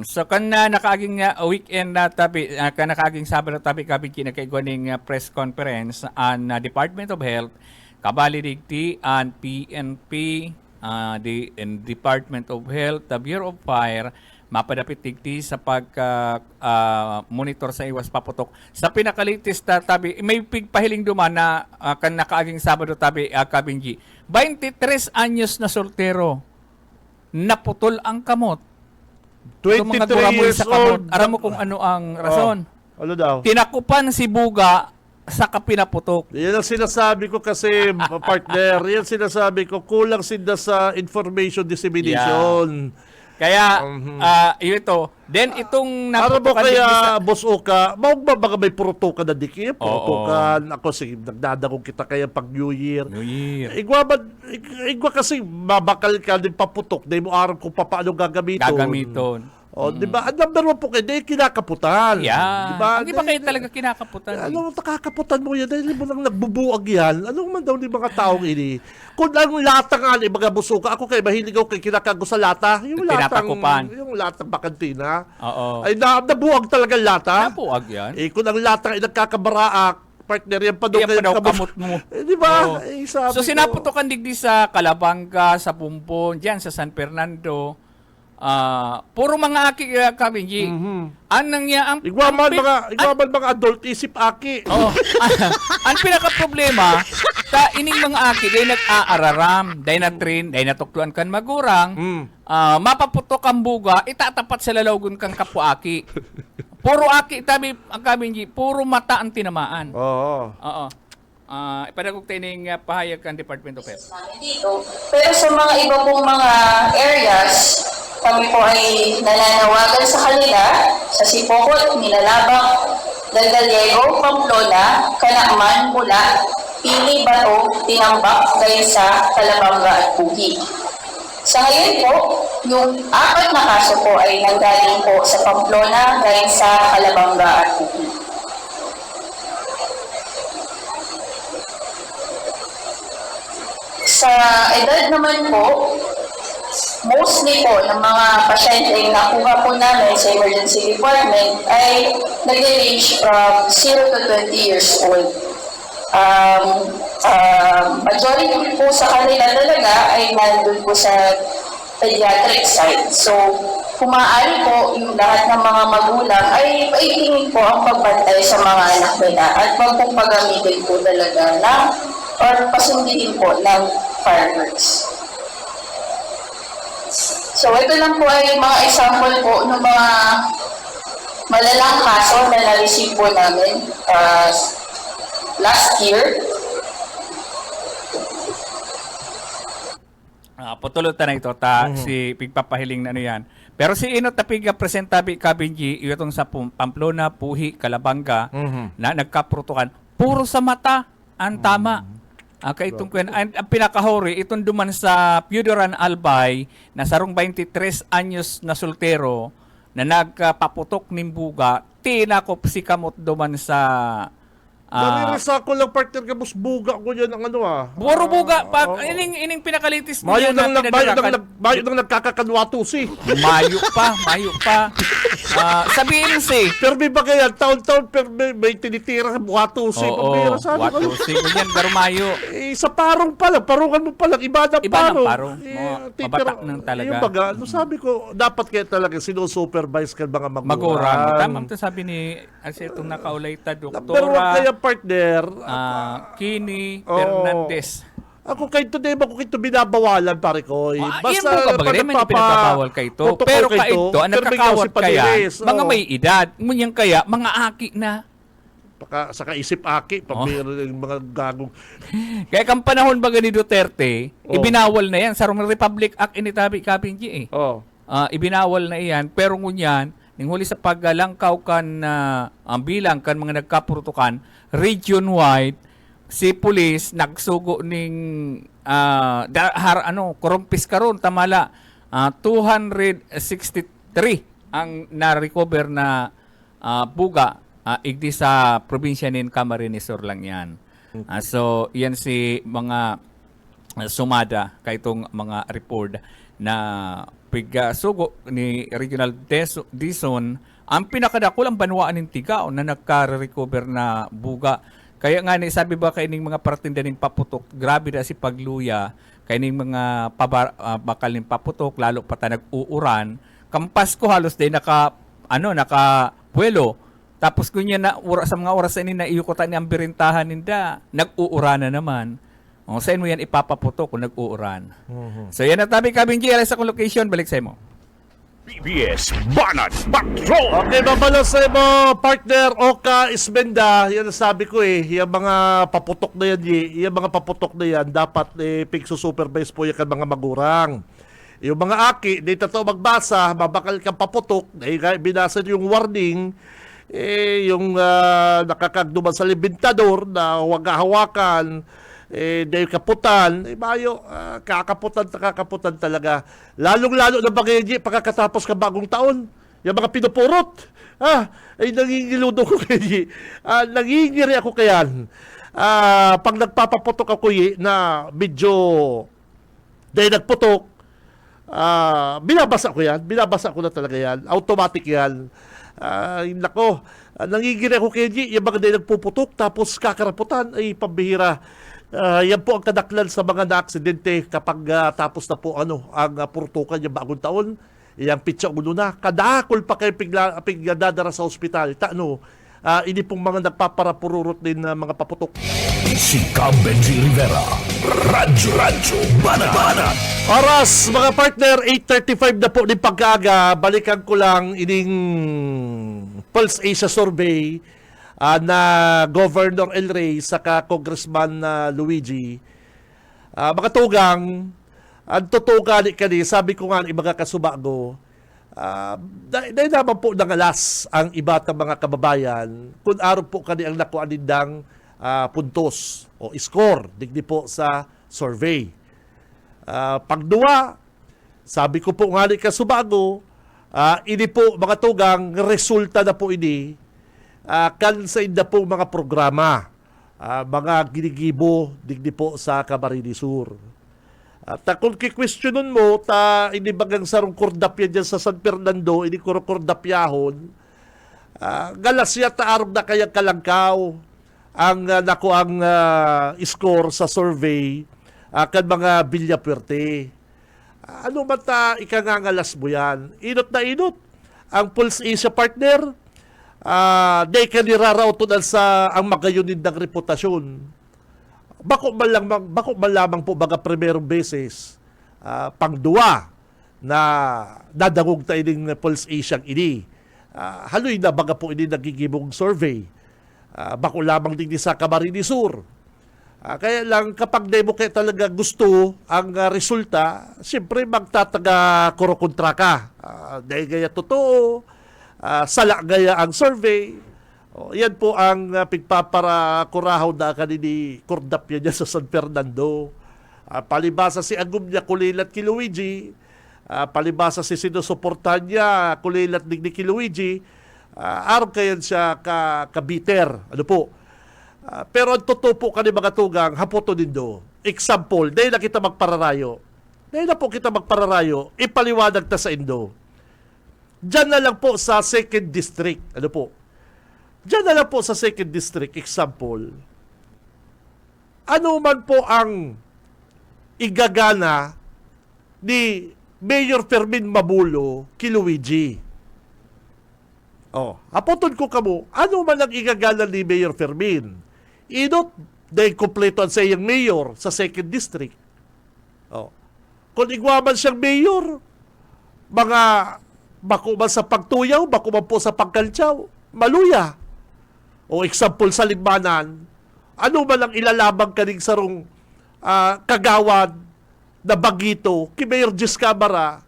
So kana nakaaging weekend na tabi nakaaging Sabado tabi kabi kinakaigwaning press conference on Department of Health kabalidigti and PNP the Department of Health, the Bureau of Fire mapadapit digti sa monitor sa iwas paputok. Sa pinakalitis na tabi, may pigpahiling duman na kan nakaaging Sabado tabi Kabinggi. 23 anyos na soltero. Naputol ang kamot. 23 Mga guramoy years sa kamot. old. Aram mo kung ano ang rason. Ano daw? Tinakupan si Buga saka pinaputok. Yan ang sinasabi ko kasi, partner. Yan sinasabi ko, kulang sila sa information dissemination. Kaya, ito. Then, itong Ano mo naputukan din kaya, Boss Oka, maug ba baka may purutukan na dikip? Oo. Purutukan. Ako, sige, nagdadagong kita kaya pag New Year. New Year. Igwa kasi mabakal ka din paputok. Dahil mo aram kung paano gagamiton. Gagamiton. O, di ba? Ang number one po kayo, dahil kinakaputan. Yan. Di ba? Hindi ba kayo talaga kinakaputan? Ano, nakakaputan mo yan dahil mo lang nagbubuag yan. Ano man daw ni mga taong ini? Kung ang lata nga ni mga busuka, ako kay mahilig ako kay kinakago sa lata. Yung latang, Tinatakupan. yung latang bakantina. Oo. Ay, nabuag talaga ang lata. Napuag yan. Eh, kung ang lata ay nagkakabaraak, partner yan pa doon Yan pa daw kamot mo. Di ba? Oo. Eh, sabi So, ko, sinaputokan digdi sa Calabanga, sa Pumpon, dyan sa San Fernando. Puro mga aki kami, G. Anong niya, ang... Igwaman ang mga adult isip aki. Oh, ang pinaka-problema, ining mga aki, day nag-aararam, day na-train, day natukluan kan magurang, mapaputok ang buga, itatapat sa lalawgon kang kapwa-aki. Puro aki, ang kami, G, puro mata ang tinamaan. Oo. Oo. Ipadagog tayo ng pahayag ng Department of Health. namin dito. Pero sa mga iba pong mga areas, kami po ay nananawagan sa kanila sa Sipokot, Nilalabak, Dalgaliego, Pamplona, Canacman, Mula, Pili, Bato, Tinambak, Gaisa, Calabanga at Pugi. Sa ngayon po, yung 4 na kaso po ay nanggaling po sa Pamplona, Gaisa, Calabanga at Pugi. Sa edad naman po, mostly po ng mga pasyente na nakuha po namin sa emergency department ay nag-range from 0 to 20 years old. Majority po sa kanila talaga ay nandun po sa pediatric side. So, kung maaari po, yung lahat ng mga magulang ay paigtingin po ang pagbantay sa mga anak nila at wag pong pagamitin po talaga ng or pasundiin po ng fireworks. So, ito lang po ay mga example po ng mga malalang kaso na na-receive po namin last year. Putulutan na ito, si pigpapahiling na ano yan. Pero si Ino Tapig presentabi Kabinji, itong sa Pamplona, Puhi, Calabanga, na nagkaprutukan, puro sa mata ang tama. Itong ang pinakahuri, itong duman sa Puduran Albay, na sarong 23 anyos na soltero, na nagpaputok ng buga, tinakop si kamot duman sa... Naririsa ko lang, partner ka, boss, buga ko yan ang ano Puro buga. Ining pinakalitis mo Mayo yan na pinadarakan. nang nagkakakanwatusi. Mayo pa. Sabihin si. Pero may ba kaya, taon-taon, pero may tinitira sa buhatusi. Oo, Sabi ko, watusi ko yan, pero mayo. sa parong pa lang, parungan mo pa lang, iba ng parong. Mabatak ng talaga. Yung baga, sabi ko, dapat kaya talaga sinusupervise ka mga magulang. Maguran. Tama ito sabi ni, kasi itong nakaulay ta, Pero doktora kaya partner, Kini Fernandez. ako kayo today, ako kayo binabawalan, pare ko. Yan mo ka ba? May pinagpapawal kayo to. protocol Pero kayo kayo to, ang pero bigyan nagkakawat si Padiles, kaya, mga may edad. Ngunyan kaya, mga aki na. sa kaisip aki, pabira yung mga gagong. Kaya kang panahon ba ni Duterte, ibinawal na yan. Sarong Republic Act initabi Kapinji eh. Ibinawal na iyan. Pero ngunyan, ning huli sa paggalangkaw kan ang bilang kan mga nagkapurutukan region-wide, si pulis nagsugo ning korumpis karon tamala 263 ang na-recover na buga igdi sa probinsya nin Camarines Sur lang yan. So yan si mga sumada kay itong mga report na pigasugo ni Regional Dizon ang pinakadakulang banwaan ng Tigao na nagka-recover na buga. Kaya nga ni sabi ba kay ning mga partinda ning paputok, grabe na si pagluya kay ning mga bakal ning paputok lalo pa ta nag-uuran. Kampas ko halos din naka puwelo. Tapos kunya na sa mga oras ni na iyukotan ni ang birintahan ninda, nag-uuran na naman. Saan mo yan ipapaputok kung nag-uuran? So yan ang tabi Kabinji, alas sa location, balik sa mo. BBS Banat Patrol! Okay, mabalas sa mo, partner Oka Ismenda. Yan ang sabi ko yung mga paputok na yan, yung mga paputok na yan, dapat pigsusupervise po yung mga magurang. Yung mga aki, di totoo magbasa, mabakal kang paputok, binasa yung warning, yung nakakagduman sa libintador na huwag hawakan, dahil kaputan, bayo, kakaputan talaga. Lalong-lalo na bagay, pagkatapos ka bagong taon, yung mga pinupurot, ay nangingiludo ko kayo. Nangingiri ako kayan. Pag nagpapaputok ako na medyo dahil nagputok, binabasa ko yan. Binabasa ko na talaga yan. Automatic yan. Nako, nangingiri ako kayo. Yung mga dahil nagpuputok, tapos kakaraputan, ay pambihira. Yan po ang kadaklan sa mga na-aksidente kapag tapos na po ang purtukan yung bagong taon. Yang pitsa ulo na. Kadakol pa kayo pigdadara sa ospital. Ini pong mga nagpaparapururot din na mga paputok. Si Cam Benji Rivera. Radyo Banat. Oras, mga partner, 8:35 na po din pagkaaga. Balikan ko lang ining Pulse Asia Survey na Governor El Rey saka Congressman Luigi. Mga tugang, ang totoo kani, sabi ko nga ng mga kasubago, dahil naman po nangalas ang iba ng mga kababayan kung araw po kani ang nakuha nindang puntos o score digdi po sa survey. Pagduwa, sabi ko po nga ni kasubago, ini po mga tugang, resulta na po ini kan sa inda po mga programa, mga ginigibo digdi po sa Camarines Sur. At kung kikwestiyonon mo, ini bagang sarong kordap yan dyan sa San Fernando, ini kordap yahon, galas yata arog na kayang kalangkaw ang nakuang score sa survey kan mga Villa Puerte. Ano man ikangangalas mo yan? Inot na inot. Ang Pulse Asia partner, day ka nirarautunan sa ang magayunin ng reputasyon. Bako man lamang po baga primerong beses, pangduwa na dadangog tayo ng Pulse Asia ini. Haloy na baga po ini nagigibong survey. Bako lamang din sa Camarines Sur. Kaya lang kapag di mo kayo talaga gusto ang resulta, siyempre magtataga kuro-kontra ka. Dahil gaya totoo, sala gaya ang survey. Yan po ang pigpaparakurahaw na kanini kordap yan sa San Fernando. Palibasa si Agum niya kulilat ki Luigi. Palibasa si sinusuportahan niya kulilat ni Luigi. Araw kayan siya kabiter. Ano po? Pero ang totoo po kani mga tugang, hapoto din do. Example, dahil na kita magpararayo. Dahil na po kita magpararayo, ipaliwanag ta sa Indo. Diyan na lang po sa 2nd District. Ano po? Diyan na lang po sa 2nd District, example. Ano man po ang igagana ni Mayor Fermin Mabulo kay Luigi? Hapoton ko kamo, ano man ang igagana ni Mayor Fermin? Inot, dahil kompleto sa iyang mayor sa 2nd District. Kung igwaman siyang mayor, mga bako man sa pagtuyaw, bako man po sa pagkaltsaw, maluya. O example sa Limanan, ano man ang ilalabang kaning sarong kagawad na bagito kay Mayor Jis Camara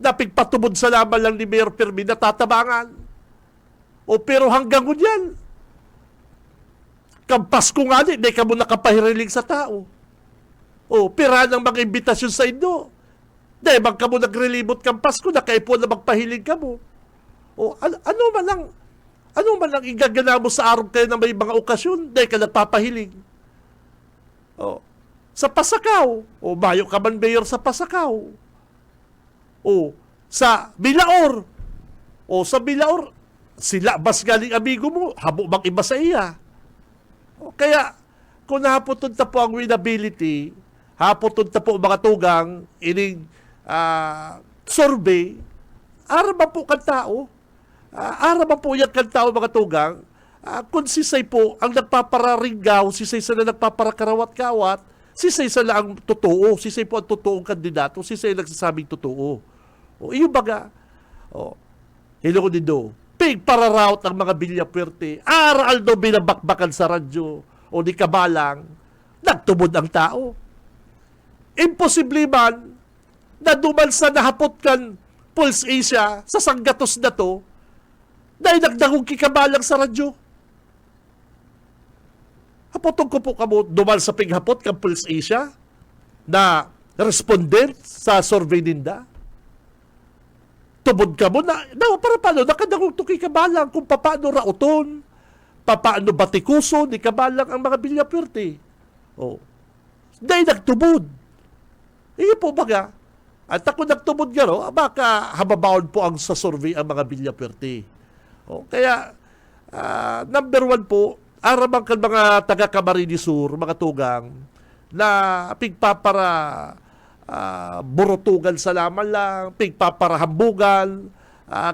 na pigpatubod sa laman lang ni Mayor Fermin na tatabangan. Pero hanggang unyan, kampas ko nga di ka mo nakapahiriling sa tao. Pira ng mga imbitasyon sa Indo. Dahil ka mo nagrelibot kampas ko, nakaipo na magpahiling ka mo. Ano man ang igagana mo sa araw kayo na may mga okasyon, dahil ka nagpapahiling. Sa Pasakaw, mayo ka man mayor sa Pasakaw. Sa Bilaor, sa Bilaor, sila bas galing amigo mo, habo bang iba sa iya. Kaya, kung nahapoton ta po ang winnability, hapoton ta po mga tugang, ining survey, araman po kan tao, araman po yan kan tao mga tugang, kung sisay po ang nagpapararinggaw, sisay sa na nagpaparakarawat-kawat, sisay sa na ang totoo, sisay po ang totoong kandidato, sisay nagsasabing totoo. Iyo baga, Oh. Hilong nindo. Pig para route ang mga Villapuerte. Aral do binabakbakan sa radyo o di kabalang. Nagtubod ang tao. Imposible man na duman sa nahapot kan Pulse Asia sa sanggatos na to dahil nagdagong kikabalang sa radyo. Hapotong ko po kamo duman sa pighapot kan Pulse Asia na respondent sa survey ninda. Tubod ka mo na para paano nakadagong to kikabalang kung paano rauton, paano batikuso ni kabalang ang mga Villapuerte. Oh. Dahil nagtubod. Iyo po baga. At ako nagtubod nga, no, baka hababawon po ang sa survey ang mga Villapuerte. Oh, kaya, number 1 po, aramang kan mga taga-Camarines Sur, mga tugang, na pigpapara burutugan sa laman lang, pigpapara hambugan,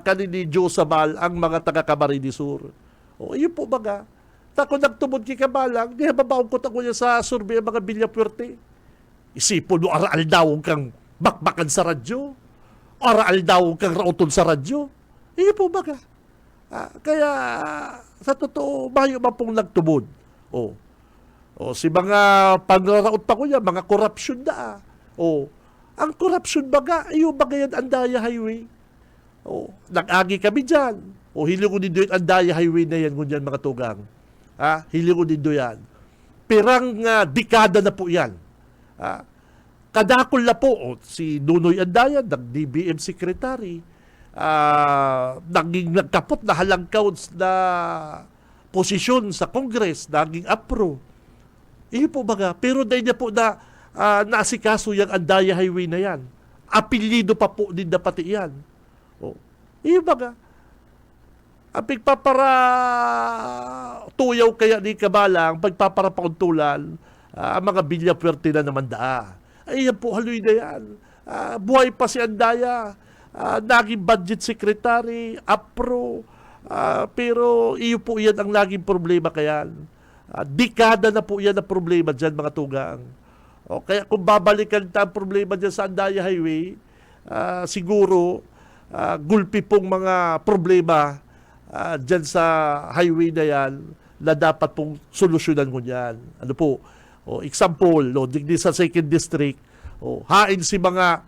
kanini Josabal ang mga taga-Camarines Sur. O, iyo po baga. Tako nagtubod kikabalang, di hababawon ko tako niya sa survey ang mga Villapuerte. Isipon mo, aral daw kang bakbakan sa radyo. Aral daw kang rauton sa radyo. Iyo po baga. Kaya, sa totoo, mayo man pong nagtubod. O si mga pagraraot pa ko yan, mga corruption na. Ang corruption baga, iyo baga yan Andaya Highway. Nag-agi kami dyan. Hilingon din doon Andaya Highway na yan, ngunyan mga tugang. Hilingon din doon yan. Pirang dekada na po yan. Kadakol na po, si Nunoy Andaya, nag-DBM secretary, naging nagkapot na halangkaw na posisyon sa Congress, naging APRO. Iyo po baga, pero dahil niya po na naasikaso yung Andaya Highway na yan. Apelido pa po din na pati yan. Iyo baga, ang pagpapara tuyaw kaya ni kabalang, pagpapara pauntulan, ang mga Villapuerte na naman daa. Ay, yan po, haloy na yan. Buhay pa si Andaya. Naging budget secretary, APRO. Pero iyo po yan ang naging problema kaya. Dekada na po yan ang problema dyan, mga tugang. Kaya kung babalikan ang problema dyan sa Andaya Highway, siguro, gulpi pong mga problema dyan sa highway na yan na dapat pong solusyonan mo yan. Ano po? Example, digdi sa 2nd District, hain si mga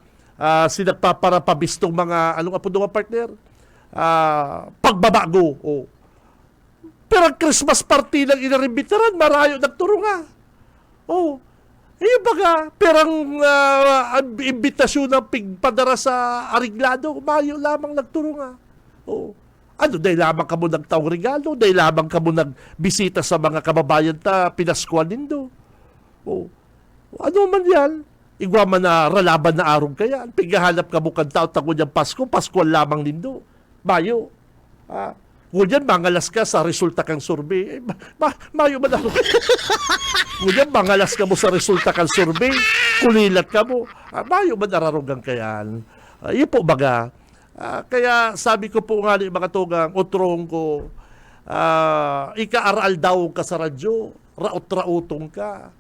sinagpaparapabistong mga, anong apo doon partner? Pagbabago. Pero ang Christmas party lang inarimbitaran, marayo nagturo nga. Baga, perang imbitasyon ng pigpadara sa ariglado, mayo lamang nagturo nga. Dahil lamang ka mo nagtaong regalo, dahil lamang ka mo nagbisita sa mga kababayan ta, pinaskuan nindo. Ano man yan? Igwa man na ralaban na arong kaya. Pigahanap ka mo kang tao-tago niyang Pasko, Paskuan lamang nindo. Mayo. Ngunyan, mangalas ka sa resulta kang survey. Mayo man ako. Ngunyan, mangalas ka mo sa resulta kang survey. Kulilat ka mo. Mayo man nararugang kayan. Iyon po baga. Kaya sabi ko po nga ni mga tugang, utrong ko, ikaaral daw ka sa radyo, raot-rautong ka.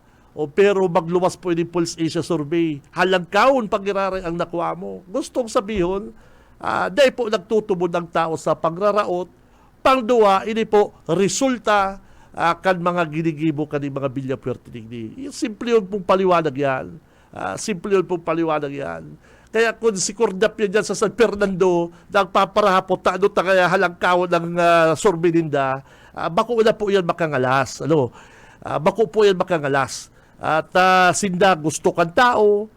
Pero magluwas po yung Pulse Asia survey, halangkaon pag-iraray ang nakuha mo. Gustong sabihin, dahil po nagtutubod ang tao sa pagraraot, pangduwa, ini po resulta kan mga ginigibo kan mga Villapuerte. Simple yun pong paliwanag yan. Simple yun pong paliwanag yan. Kaya kung si Cordap yan dyan sa San Fernando, nagpaparahapot, kaya halangkaon ng survey ninda, bako na po yan makangalas. Bako po yan makangalas. At sinda gusto kang tao,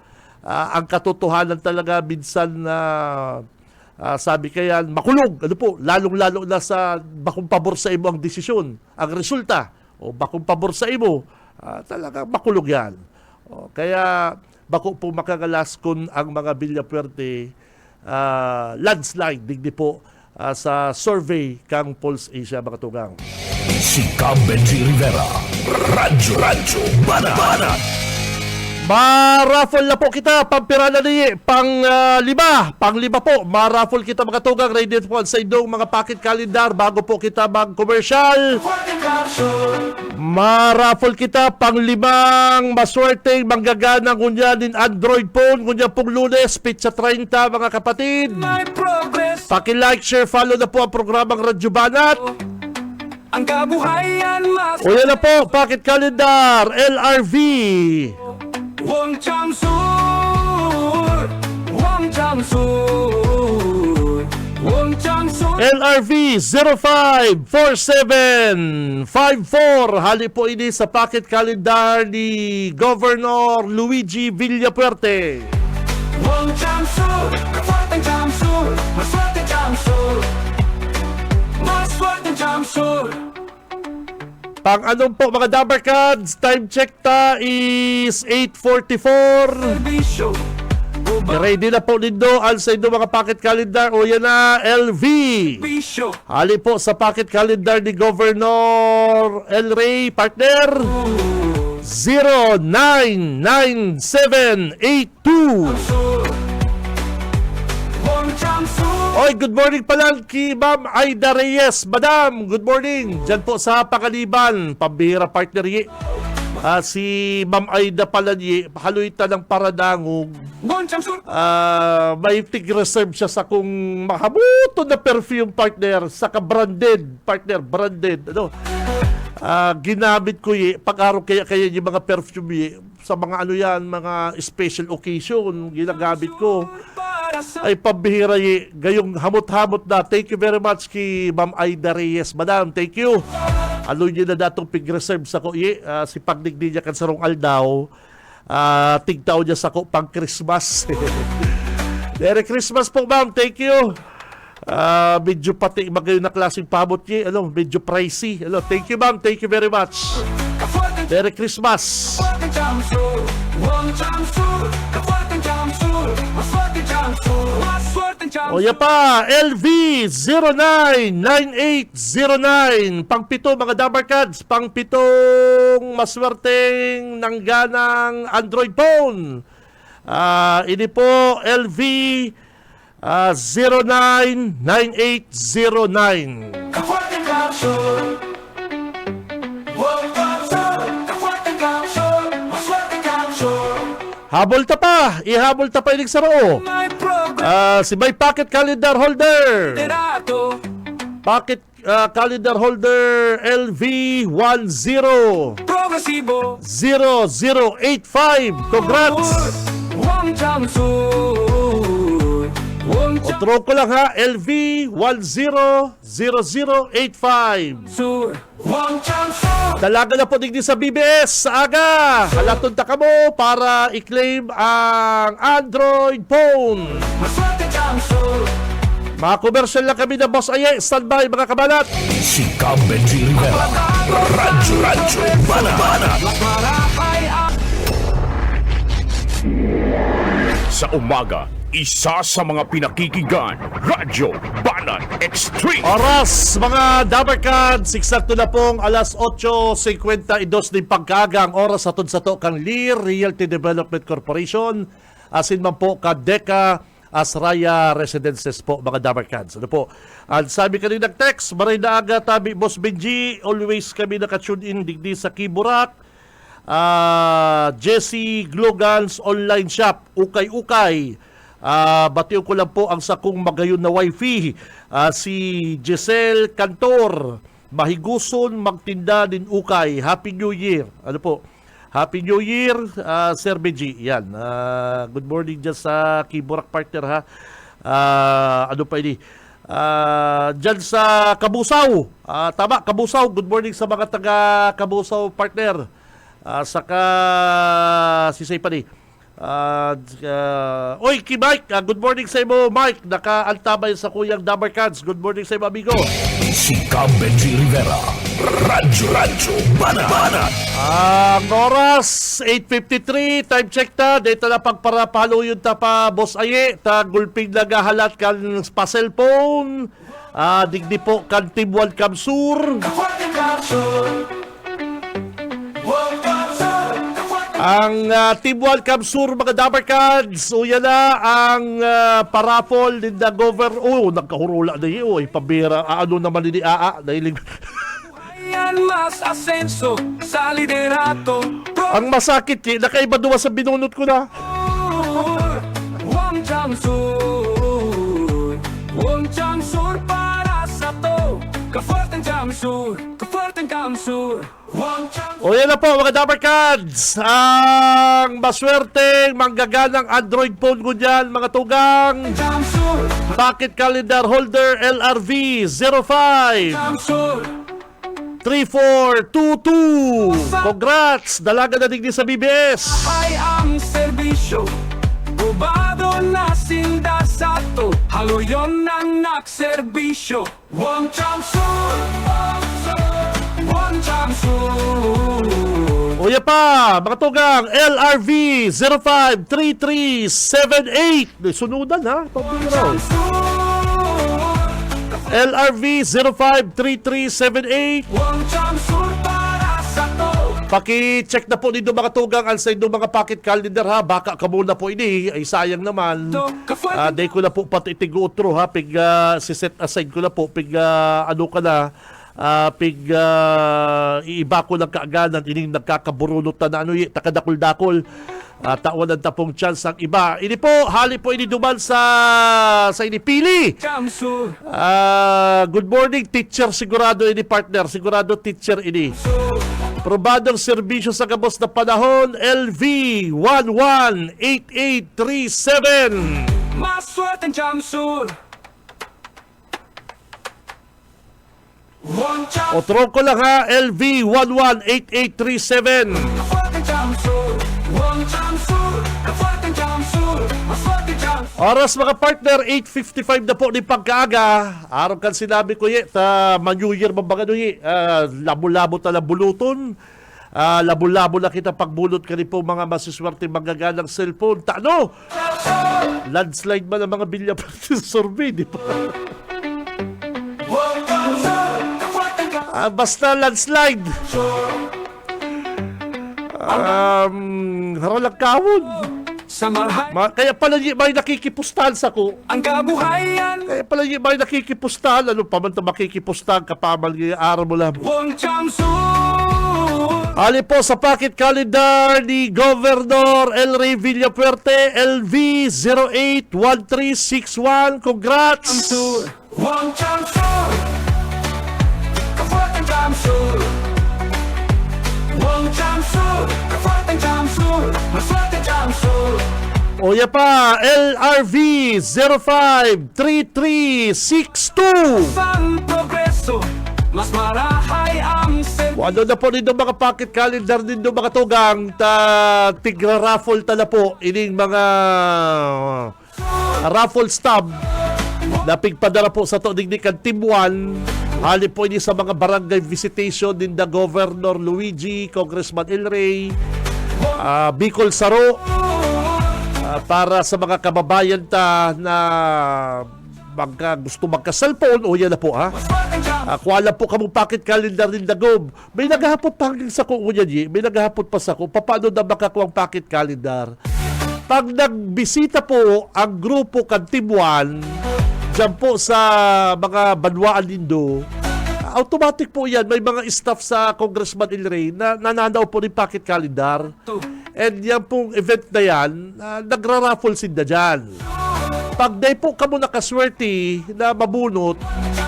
ang katotohanan talaga minsan sabi kaya makulog, lalong-lalo na sa bakong pabor sa imo ang desisyon, ang resulta, bakong pabor sa imo, talaga makulog yan. Kaya bako po makangalas kung ang mga Villapuerte landslide, digdi po sa survey kang Pulse Asia, mga tugang. Si Benji Rivera, Radyo Banat. Maraffle na po kita, pampira na niya, pang lima po, maraffle kita mga tugang, ready po sa inyong mga pocket calendar bago po kita mag-commercial. Maraffle kita, pang limang maswerteng manggaganang kunyanin Android phone, kunyan pong Lunes, Pizza 30 mga kapatid. Paki-like, share, follow na po ang programang Radyo Banat. Ang kabuhayan mas O yan na po, pocket calendar, LRV. Wang Chang Sur, Wang Chang Sur, Wang Chang Sur. LRV 054754. Hali po ini sa pocket calendar ni Governor Luigi Villapuerte. Wang Chang Sur, kapatang Chang Sur, maswerte Chang Sur, maswerte Chang Sur. Pang anong po mga Dabarkads, time check ta is 8:44. Bisyo, Ready na po nindo ang sa inyo mga pocket calendar. O yan na, LV. bisyo, Hali po sa pocket calendar ni Governor El Rey, partner. 099782. Sur, Wang Chang Sur. Oy, good morning pala kay Ma'am Aida Reyes. Madam, good morning. Diyan po sa Pangaliban, pambihira partner ye. Si Ma'am Aida pala ye, haloy ta ng paradangog. Wang Chang Sur. May tig-reserve siya sa kung mahabuto na perfume partner, saka branded partner, branded. Ano? Ginamit ko ye, pag-araw kaya yung mga perfume ye, sa mga ano yan, mga special occasion, ginagamit ko. Ay pambihira ye, gayong hamot-hamot na. Thank you very much kay Ma'am Aida Reyes. Madam, thank you. Aloy niya na datong pig-reserve sa ko ye, si pagdigdi niya kan sarong aldaw, tigtaw niya sa ko pang Christmas. Merry Christmas po ma'am, thank you. Medyo pati magayon na klaseng pamot ye, medyo pricey. Thank you ma'am, thank you very much. Merry Christmas. Kapatang Chang Sur, Wang Chang Sur, kapatang Chang Sur, maswerte Chang Sur, maswerte Chang O yan pa, LV 099809. Pang-pito mga Dabarkads, pang-pitong maswerteng nangganang Android phone. Ini po LV 099809. Kapatang Chang Sur, Wang Chang Sur, kapatang Chang Sur, maswerte Chang Sur. Habol ta pa, ihabol ta pa inig sa roo. My progress, Si may pocket calendar holder. literato, Pocket calendar holder LV10 progresibo, 0085. Congrats! Wang Chang Sur, Wang Chang Otro ko lang ha, LV100085. Sur, Wang Chang Sur. Dalaga na po digdi sa BBS sa aga. Halaton ta ka mo para i-claim ang Android phone. Maswerte Chang Sur, Mga commercial lang kami na Boss Aye. Standby mga kabalat. Si Cam Benji Rivera. Radyo Banat. marapay ang Sa umaga, isa sa mga pinakikigan, Radyo Banat Extreme. Oras mga Dabarkads, eksakto na pong alas 8:52 din pagkagang oras atod sa to kang Lear Realty Development Corporation. Asin man po ka Deca Asraya Residences po mga Dabarkads. Ano po? At sabi kanina nag-text, maray na aga tabi Boss Benji, always kami naka-tune in digdi sa Kiburak. Jesse Glogans online shop, ukay-ukay. Batiyo ko lang po ang sakong magayon na wifi. Si Giselle Cantor, mahiguson magtinda din ukay. Happy New Year. Ano po? Happy New Year, Sir Benji. Yan. Good morning dyan sa Kiburak partner ha. Ano pa ini? Dyan sa Kabusaw. Tama, Kabusaw. Good morning sa mga taga Kabusaw partner. Saka si Say pa ni. Oy, ki Mike, good morning sa imo Mike. Nakaantabay sa kuyang Dabarkads. Good morning sa imo amigo. Si Cam Benji Rivera. Radyo Banat. Ang oras 8:53, time check ta. Dito na pagparapalo yun ta pa Boss Aye. Ta gulping nagahalat kan pa cellphone. Digdi po kan Timwan Kamsur. kapatang Chang Sur, Wang Chang Sur, kapatang Ang Team 1 Kamsur, mga Dabarkads, uya na ang parapol din na nagkahurula na yun, pabira, ano naman ni nahilig. Ayan mas asenso sa liderato. Ang masakit, nakaiba duwa sa binunot ko na. Wang Jamsur para sa to. Kaforten Jamsur, Kaforten Kamsur. Wang Jamsur. O yan na po mga Dabarkads, ang maswerteng manggaganang Android phone ko dyan, mga tugang. Jamsur, Pocket Calendar Holder LRV 05 Jamsur. 3422. Congrats! Dalaga na digdi sa BBS. Ay ang serbisyo. Bubado na sinda sa to. Haluyon ng nakserbisyo. Wang Jamsur, Wang Jamsur. Uya pa, mga tugang, LRV 053378. Sunudan ha, pabiro. LRV 053378. Wang Jamsur para sa to. Paki-check na po dito mga tugang ang sa inyong mga pocket calendar ha. Baka ka muna po ini, ay sayang naman. Day ko na po pati itigutro ha. Pig si-set aside ko na po. Pig ano ka na. Iiba ko ng kaaganan. Ining nagkakaburunot na ano takadakol-dakol. Tawanan tapong chance ang iba. Ini po, hali po ini duman sa inipili. Jamsur, Good morning, teacher. Sigurado ini partner. Sigurado teacher ini. Probadong serbisyo sa gabos na panahon, LV 118837. maswerte Jamsur. Wang Jamsur, O ko lang ha, LV 118837. Kaforten Jamsur. Wang Jamsur, Kaforten Jamsur. Maswerte Jamsur. Oras mga partner, 8:55 na po ni pagkaaga. Araw kan sinabi ko ta New Year mabaga no labo-labo tala buluton. Labo-labo na kita pagbulot ka rin po mga masuswerte magaganang cellphone. Ano? Landslide man ang mga bilya survey, di ba? Wang Jamsur, Kaforten Jamsur. Basta landslide. Haralag kawon. Sa marhay, Kaya pala may nakikipustahan sa ko. ang kabuhayan. Kaya pala may nakikipustahan. Ano pa man ito makikipustahan kapamal ng araw mo lang. Wang Jamsur. Ali po sa pocket calendar ni Governor El Rey Villapuerte, LV 081361. Congrats! Jamsur. Wang Jamsur. Kaforten Jamsur. Wang Jamsur. Kaforten Jamsur. Maswerte Jamsur. O ya pa, LRV 053362. Sang progreso. Mas marahay ang Ano na po nito mga pocket calendar nito mga tugang tigra raffle tala po ining mga raffle stub na pigpadara po sa to digdikan Team 1. Hali po ini sa mga barangay visitation din the Governor Luigi, Congressman El Rey, Bicol Saro, para sa mga kababayan na gusto magka-cellphone. O yan na po ha. Kuala po kamong pocket calendar din Dagob. May naghahapot pa hanggang sa ko may naghahapot pa sa ko. Paano na makakuha ang pocket calendar? Pag nagbisita po ang grupo kan Team 1 dyan po sa mga banwaan nindo, automatic po yan. May mga staff sa Congressman El Rey na nananaw po ng pocket calendar. And yan pong event na yan, nagra-raffle sinda dyan. Pag day po kamo nakaswerte na mabunot,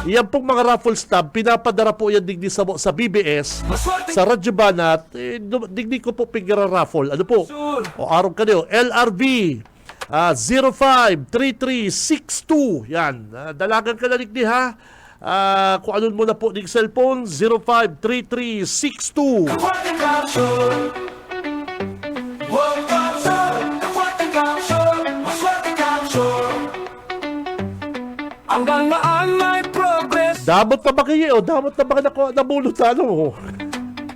yan pong mga raffle stub, pinapadara po yan digdi sa BBS, sa Radyo Banat, digdi ko po pigra-raffle. Ano po? O araw ka niyo, LRV 053362. Yan. Dalagan ka na digdi ha. Kung ano mo na po ng cellphone, 053362. Kaforten Jamsur. Wang Jamsur. Kaforten Jamsur. Maswerte Jamsur. Hanggang maan may progress. Damot na ba kayo? Damot na ba nabulot ano?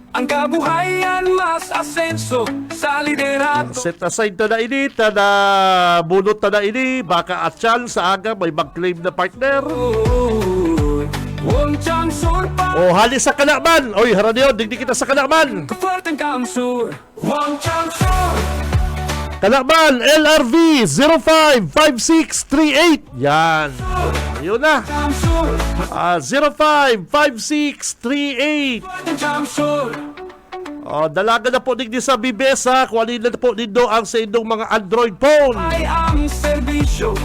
Ang kabuhayan mas asenso sa liderato. Set aside na ini, na bunot na ini, baka at sa aga may mag-claim na partner. Wang Wangchang Sur, O halis sa Kalakman. Oy, Haraneo, digdig kita sa Kalakman. kafuerte'ng Kamsur. Wangchang Sur, Kalakman, LRV 055638. Yan. Ayun na. Kamsur, 055638. kafuerte'ng Kamsur. Dalaga na po digdi sa BBS ha. Kuhanin na po nindo ang sa inyong mga Android phone. Ay ang serbisyo,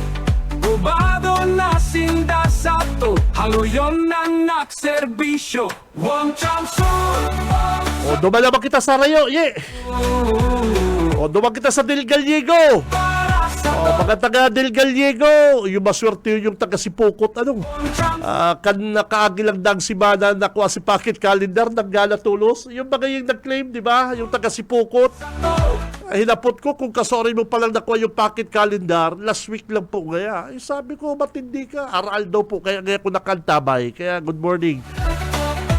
bubado na sinda sa to. Haluyon ng nakserbisyo. Wangchang Sur, Dumalabang kita sa Rayo, ye. Dumang kita sa Del Gallego. para sa Mga taga Del Gallego, yung maswerte yung taga Sipukot, kan nakaagilang dang simana nakuha si Pocket Calendar ng Gala Tulos. Yung mga yung nag-claim, di ba? Yung taga Sipukot. Hinapot ko kung kasori mo palang nakuha yung Pocket Calendar, last week lang po kaya. Sabi ko, matindi ka. Aral daw po, kaya ko nakantabay. Kaya good morning.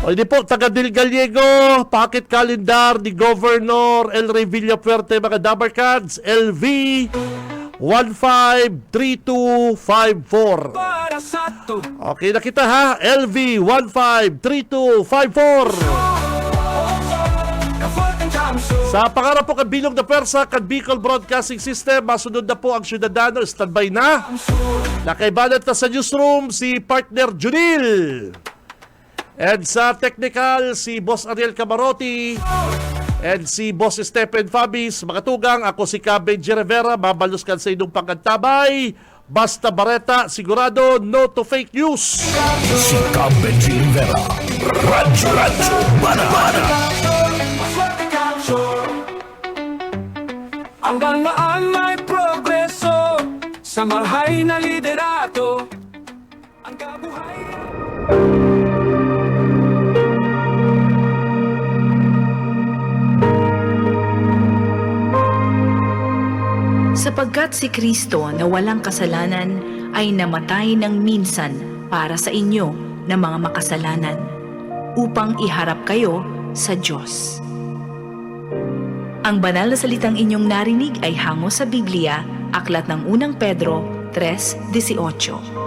O hindi po, taga Del Gallego, Pocket Calendar ni Governor El Rey Villafuerte, mga Dabarkads, LV 153254. para sa to. Okay na kita ha, LV 153254. Kafuerte'ng Kamsur, Sa pangarap po kan Bilog na Persa, kan Bicol Broadcasting System, masunod na po ang Ciudadano, standby na. Nakaibalat na sa newsroom si partner Junil. And sa technical, si Boss Ariel Camarotti. And si Boss Stephen Fabis. Mga tugang, ako si Benji Rivera. Mabaluskan sa inyong pangkantabay. Basta Bareta, sigurado, no to fake news. Si Benji Rivera. Radyo Bana. kafuerte'ng Kamsur. Ang galaan may progreso sa marhay na liderato. Ang kabuhay. Sapagkat si Kristo na walang kasalanan ay namatay ng minsan para sa inyo na mga makasalanan, upang iharap kayo sa Diyos. Ang banal na salitang inyong narinig ay hango sa Biblia, aklat ng unang Pedro 3:18.